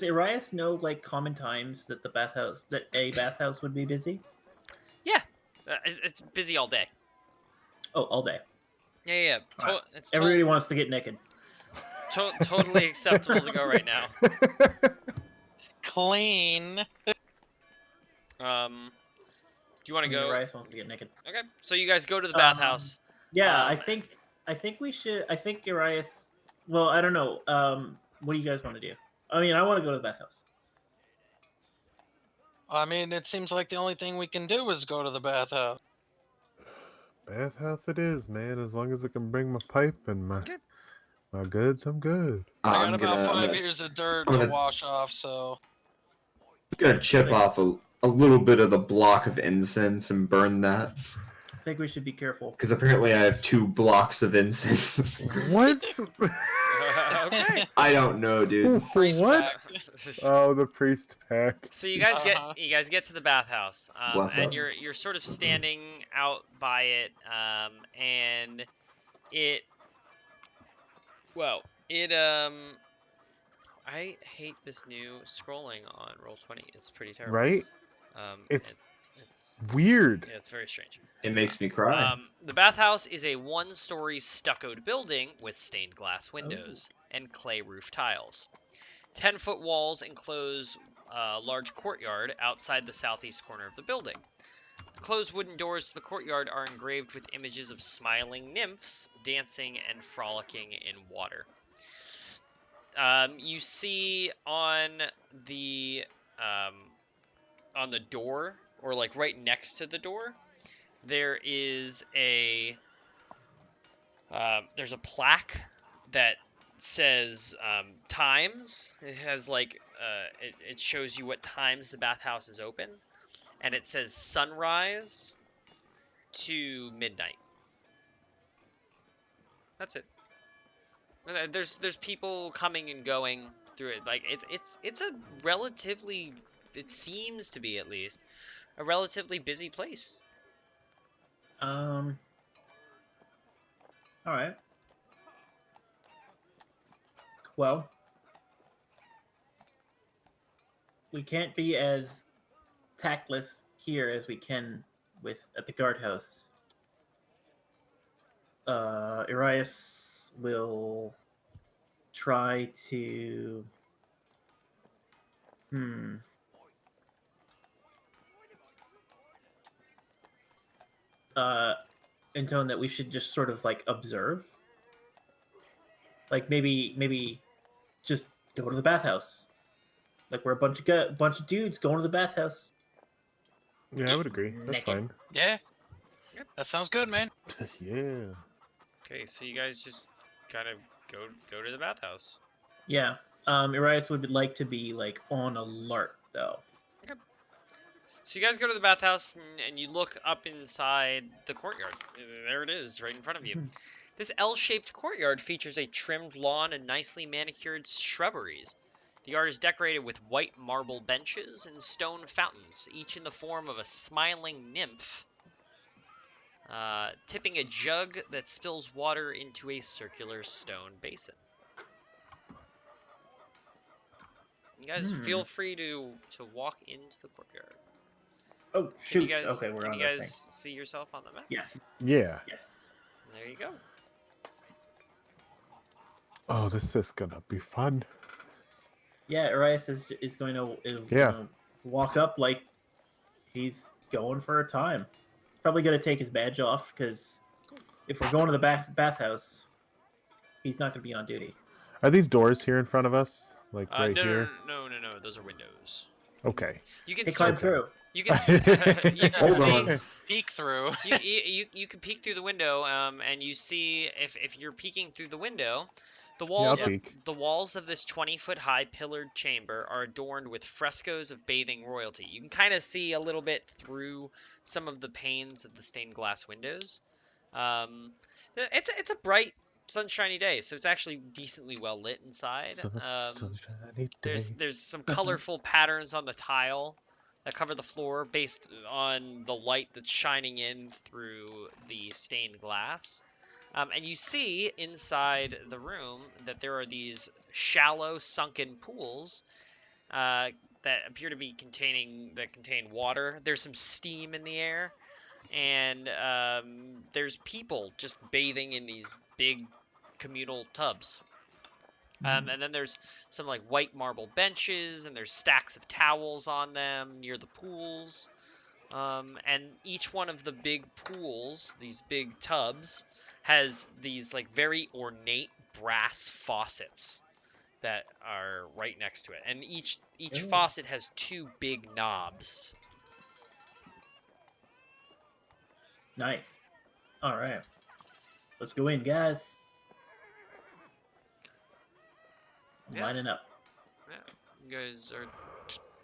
Arias know like common times that a bathhouse would be busy? Yeah, it's busy all day. Oh, all day. Yeah. Right. Everybody wants to get naked. Totally acceptable to go right now. Clean. Do you want to go? Arias wants to get naked. Okay, so you guys go to the bathhouse. Yeah, I think we should. I think Arias. Well, I don't know. What do you guys want to do? I mean, I want to go to the bathhouse. I mean, it seems like the only thing we can do is go to the bathhouse. Bathhouse it is, man. As long as I can bring my pipe and my goods, I'm good. I got about 5 years of dirt to wash off, so... I'm gonna chip off a little bit of the block of incense and burn that. I think we should be careful. Because apparently I have 2 blocks of incense. What? Okay. I don't know, dude. What? Oh, the priest pack. So you guys get to the bathhouse, Bless and up. you're sort of standing out by it, and it I hate this new scrolling on Roll20. It's pretty terrible. Right? It's weird. Yeah, it's very strange. It makes me cry. The bathhouse is a 1-story stuccoed building with stained glass windows and clay roof tiles. 10-foot walls enclose a large courtyard outside the southeast corner of the building. The closed wooden doors to the courtyard are engraved with images of smiling nymphs dancing and frolicking in water. You see on the door, or like right next to the door, there is there's a plaque that says times. It has like it shows you what times the bathhouse is open, and it says sunrise to midnight. That's it. There's people coming and going through it. Like it's a relatively, it seems to be at least, a relatively busy place. All right. Well, we can't be as tactless here as we can at the guardhouse. Arias will try to intone that we should just sort of like observe, like maybe just go to the bathhouse Like we're a bunch of dudes going to the bathhouse. Yeah, I would agree. That's Naked. fine. Yeah. That sounds good, man. Yeah. Okay, so you guys just kind of go to the bathhouse. Yeah. Arias would like to be like on alert though. So you guys go to the bathhouse and you look up inside the courtyard. There it is, right in front of you. This L-shaped courtyard features a trimmed lawn and nicely manicured shrubberies. The yard is decorated with white marble benches and stone fountains, each in the form of a smiling nymph, tipping a jug that spills water into a circular stone basin. You guys feel free to walk into the courtyard. Oh Can shoot! you guys, Okay, we're can on you that guys thing. see yourself on the map? Yes. Yeah. Yes. There you go. Oh, this is gonna be fun. Yeah, Arias is going to walk up like he's going for a time. Probably going to take his badge off because if we're going to the bathhouse, he's not going to be on duty. Are these doors here in front of us? Like No, right here? no. Those are windows. Okay. You can He climbed Okay. through. You can see, you can Hold see on. Peek through. you can peek through the window, and you see if you're peeking through the window, the I'll walls peek. the walls of this 20-foot high pillared chamber are adorned with frescoes of bathing royalty. You can kind of see a little bit through some of the panes of the stained glass windows. It's a bright, sunshiny day, so it's actually decently well lit inside. Sunshiny There's day. there's some colorful patterns on the tile that cover the floor based on the light that's shining in through the stained glass. And you see inside the room that there are these shallow sunken pools that appear to be contain water. There's some steam in the air, and there's people just bathing in these big communal tubs. And then there's some like white marble benches, and there's stacks of towels on them near the pools. And each one of the big pools, these big tubs, has these like very ornate brass faucets that are right next to it. And each faucet has two big knobs. Nice. All right. Let's go in, guys. Yeah. Lining up. Yeah, you guys are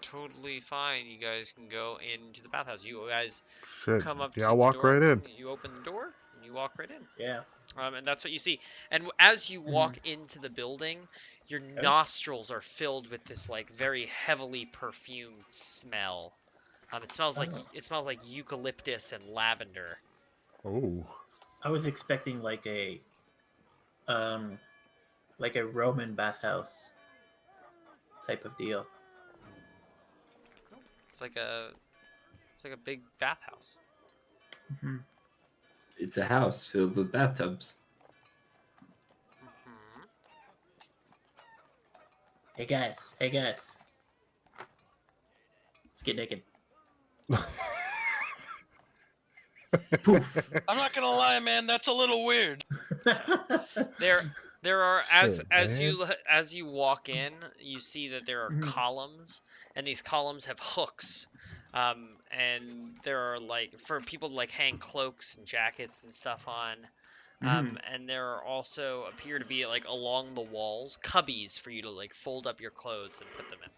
totally fine. You guys can go into the bathhouse. You guys Shit. come up to Yeah, I'll the walk door, right in. You open the door, and you walk right in. Yeah. And that's what you see. And as you walk into the building, your nostrils are filled with this like very heavily perfumed smell. It smells like eucalyptus and lavender. Oh. I was expecting like a Roman bathhouse type of deal. It's like a big bathhouse. Mm-hmm. It's a house filled with bathtubs. Mm-hmm. Hey guys. Let's get naked. Poof. I'm not gonna lie, man. That's a little weird. There are as Shit, you walk in, you see that there are columns, and these columns have hooks, and there are like for people to like hang cloaks and jackets and stuff on, and there are also appear to be like along the walls cubbies for you to like fold up your clothes and put them in.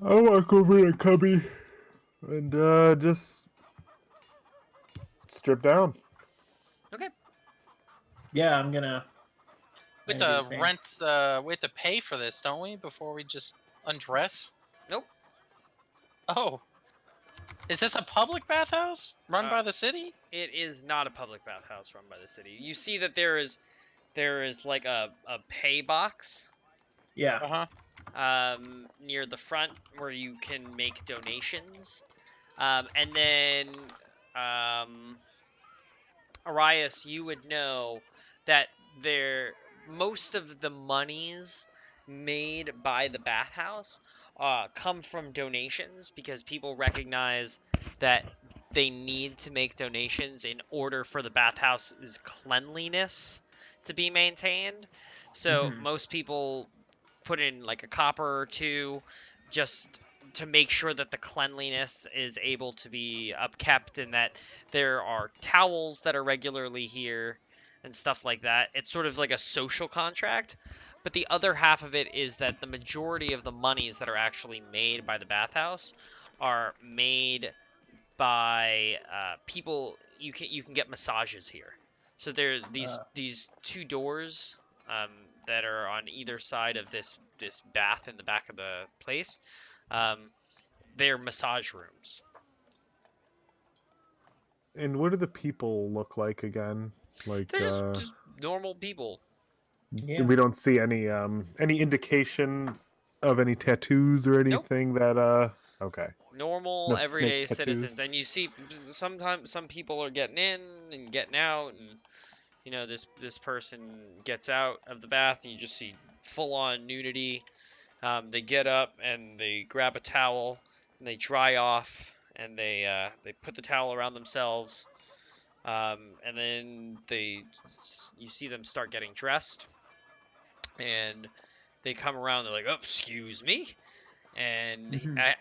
I'll walk over to Cubby and just strip down. Okay. Yeah, I'm gonna. We have to pay for this, don't we? Before we just undress? Nope. Oh. Is this a public bathhouse run by the city? It is not a public bathhouse run by the city. You see that there is like a pay box. Yeah. Near the front where you can make donations. And then Arias, you would know that most of the monies made by the bathhouse come from donations because people recognize that they need to make donations in order for the bathhouse's cleanliness to be maintained. So most people put in like a copper or two just to make sure that the cleanliness is able to be upkept and that there are towels that are regularly here and stuff like that. It's sort of like a social contract. But the other half of it is that the majority of the monies that are actually made by the bathhouse are made by people. You can get massages here. So there's these two doors that are on either side of this bath in the back of the place. They're massage rooms. And what do the people look like again? Like They're just normal people. Yeah. we don't see any indication of any tattoos or anything that okay. Normal No everyday snake citizens, tattoos. and you see sometimes some people are getting in and getting out, and you know this person gets out of the bath, and you just see full on nudity. They get up and they grab a towel and they dry off, and they put the towel around themselves, and then you see them start getting dressed, and they come around. They're like, "Oh, excuse me." And Mhm.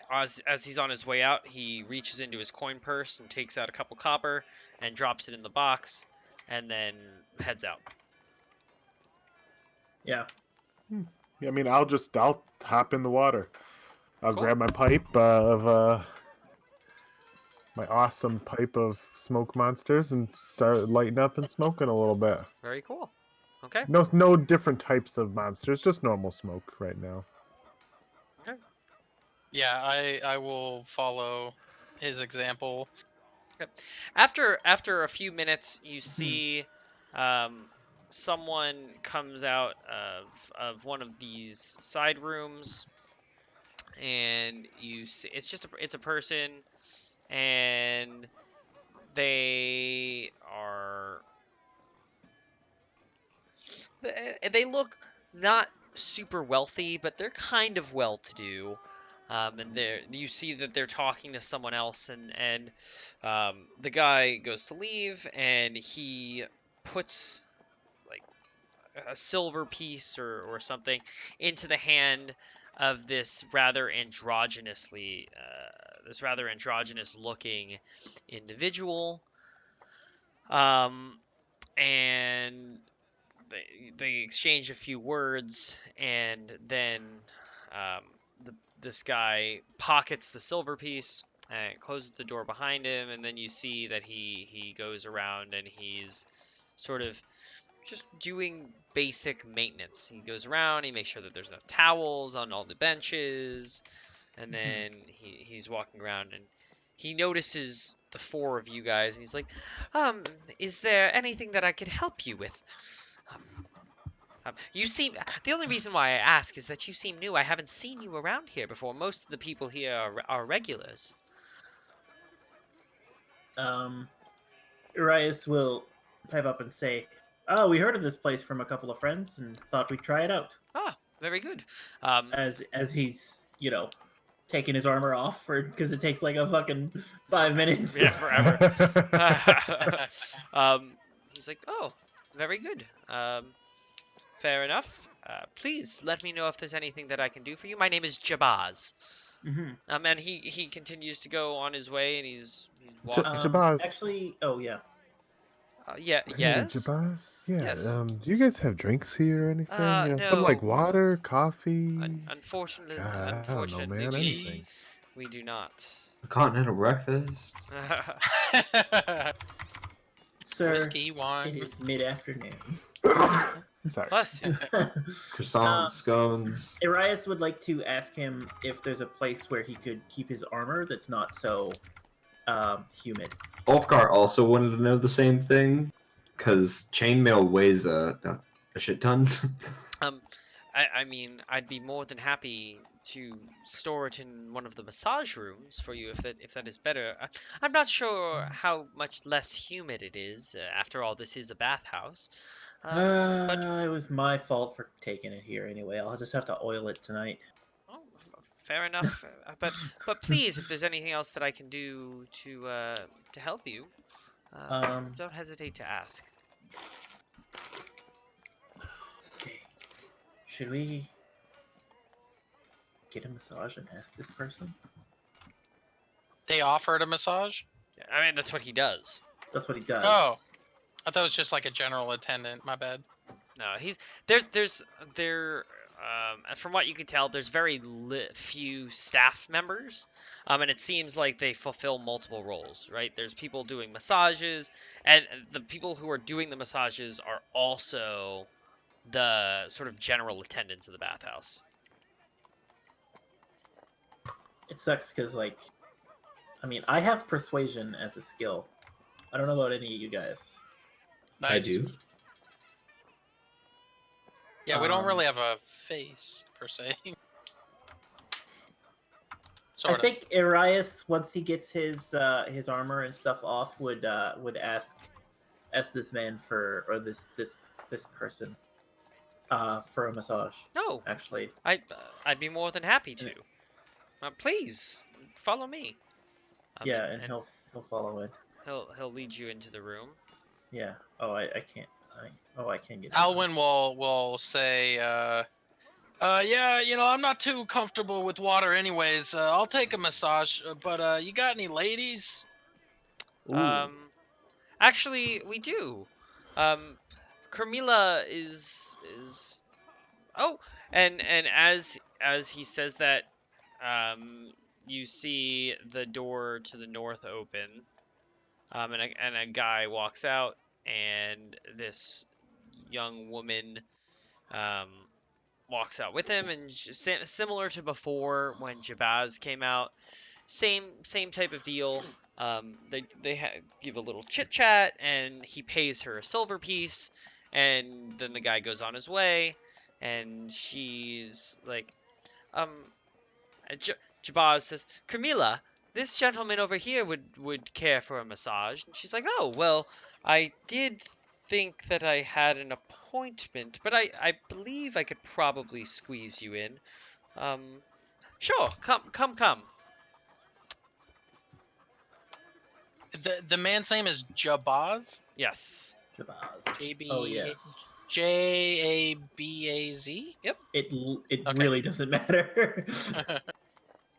as he's on his way out, he reaches into his coin purse and takes out a couple copper and drops it in the box, and then heads out. Yeah. Yeah, I mean, I'll hop in the water. I'll Cool. grab my pipe of my awesome pipe of smoke monsters and start lighting up and smoking a little bit. Very cool. Okay. No different types of monsters, just normal smoke right now. Yeah, I will follow his example. After a few minutes, you see someone comes out of one of these side rooms, and you see it's a person, and they are they look not super wealthy, but they're kind of well-to-do. And you see that they're talking to someone else, and the guy goes to leave, and he puts like a silver piece or something into the hand of this rather androgynous looking individual. And they exchange a few words, and then um, this guy pockets the silver piece and closes the door behind him, and then you see that he goes around and he's sort of just doing basic maintenance. He goes around, he makes sure that there's enough towels on all the benches, and then he's walking around, and he notices the four of you guys, and he's like, is there anything that I could help you with? You seem. The only reason why I ask is that you seem new. I haven't seen you around here before. Most of the people here are regulars. Urias will pipe up and say, "Oh, we heard of this place from a couple of friends and thought we'd try it out." Ah, very good. As he's taking his armor off because it takes like a fucking 5 minutes. Yeah, forever. He's like, oh, very good. Fair enough. Please let me know if there's anything that I can do for you. My name is Jabaz. And he continues to go on his way, and he's walking. Jabaz. Actually, oh yeah. Yeah. Hey, Yes. Jabaz. Yeah. Yes. Do you guys have drinks here or anything? No. Some like water, coffee. Unfortunately, God, I don't know, man. Anything. we do not. A continental breakfast. Sir, Whiskey, wine. it is mid-afternoon. Sorry. Bless you. Croissants, scones. Urias would like to ask him if there's a place where he could keep his armor that's not so humid. Ulfgar also wanted to know the same thing, because chainmail weighs a shit ton. I mean, I'd be more than happy to store it in one of the massage rooms for you if that is better. I'm not sure how much less humid it is. After all, this is a bathhouse. But It was my fault for taking it here anyway. I'll just have to oil it tonight. oh, fair enough. But please, if there's anything else that I can do to help you, don't hesitate to ask. Okay. Should we get a massage and ask this person? They offered a massage? I mean, that's what he does. That's what he does. Oh. I thought it was just like a general attendant. My bad. No, from what you can tell, there's very few staff members, and it seems like they fulfill multiple roles, right? There's people doing massages, and the people who are doing the massages are also the sort of general attendants of the bathhouse. It sucks because, like, I mean, I have persuasion as a skill. I don't know about any of you guys. Nice. I do. Yeah, we don't really have a face per se. I think Arias, once he gets his armor and stuff off, would ask this man or this person for a massage. No, Actually, I'd be more than happy to. Please follow me. Yeah, and he'll follow in. He'll lead you into the room. Yeah. Oh, I can't. I can't get. Alwyn will say, yeah, you know, I'm not too comfortable with water anyways. I'll take a massage, but you got any ladies? Ooh. Actually, we do. Carmilla is. Oh, and as he says that, you see the door to the north open, and a guy walks out, and this young woman walks out with him, and similar to before when Jabaz came out, same type of deal. They give a little chit chat, and he pays her a silver piece, and then the guy goes on his way, and she's like, Jabaz says, Camila, this gentleman over here would care for a massage. And she's like, oh, well, I did think that I had an appointment, but I believe I could probably squeeze you in. Sure, come. The man's name is Jabaz? Yes. Jabaz. Oh yeah. Jabaz? Yep. It Okay. really doesn't matter.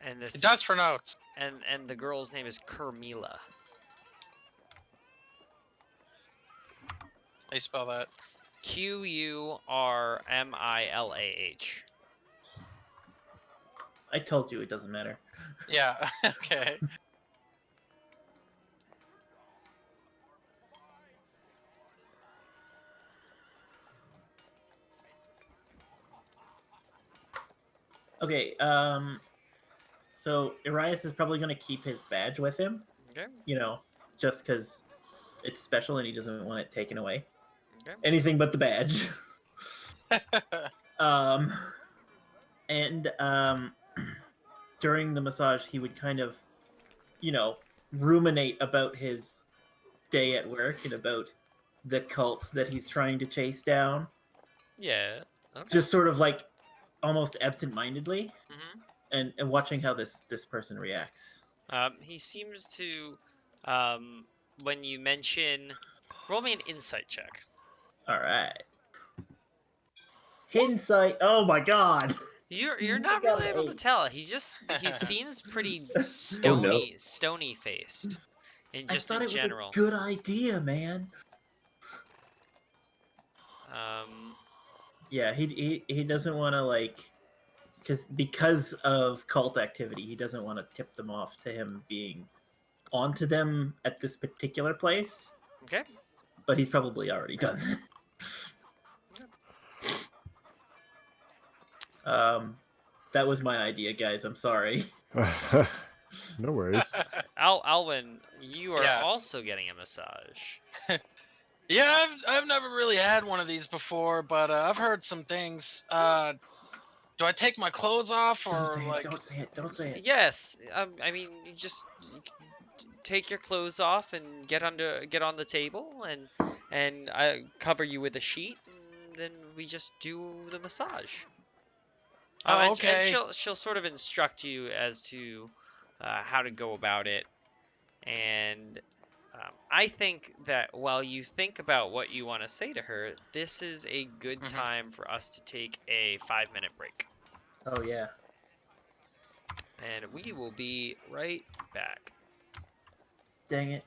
And this It does for notes. and the girl's name is Carmilla. How you spell that? Qurmilah. I told you it doesn't matter. Yeah, okay. Okay. So Arias is probably going to keep his badge with him. Okay. You know, just because it's special and he doesn't want it taken away. Okay. Anything but the badge. And during the massage, he would kind of, you know, ruminate about his day at work and about the cults that he's trying to chase down. Yeah. Okay. Just sort of like almost absent-mindedly, Mhm. and watching how this person reacts. He seems to, when you mention, roll me an insight check. All right. Insight. Oh my god. You're not got really an able to 8. tell. He seems pretty Oh, no. stony faced, in I just thought in it was general. a good idea, man. Yeah, he doesn't want to like, because of cult activity, he doesn't want to tip them off to him being onto them at this particular place. Okay. But he's probably already done that. That was my idea, guys. I'm sorry. No worries. Alwyn, you are Yeah. also getting a massage. Yeah, I've never really had one of these before, but I've heard some things. Do I take my clothes off or Don't say like? it. Don't say it. Don't say it. Yes. I mean, you just take your clothes off and get on the table, and I cover you with a sheet, and then we just do the massage. Oh, And okay. she'll sort of instruct you as to how to go about it, and I think that while you think about what you want to say to her, this is a good Mhm. time for us to take a 5-minute break. Oh yeah. and we will be right back. Dang it.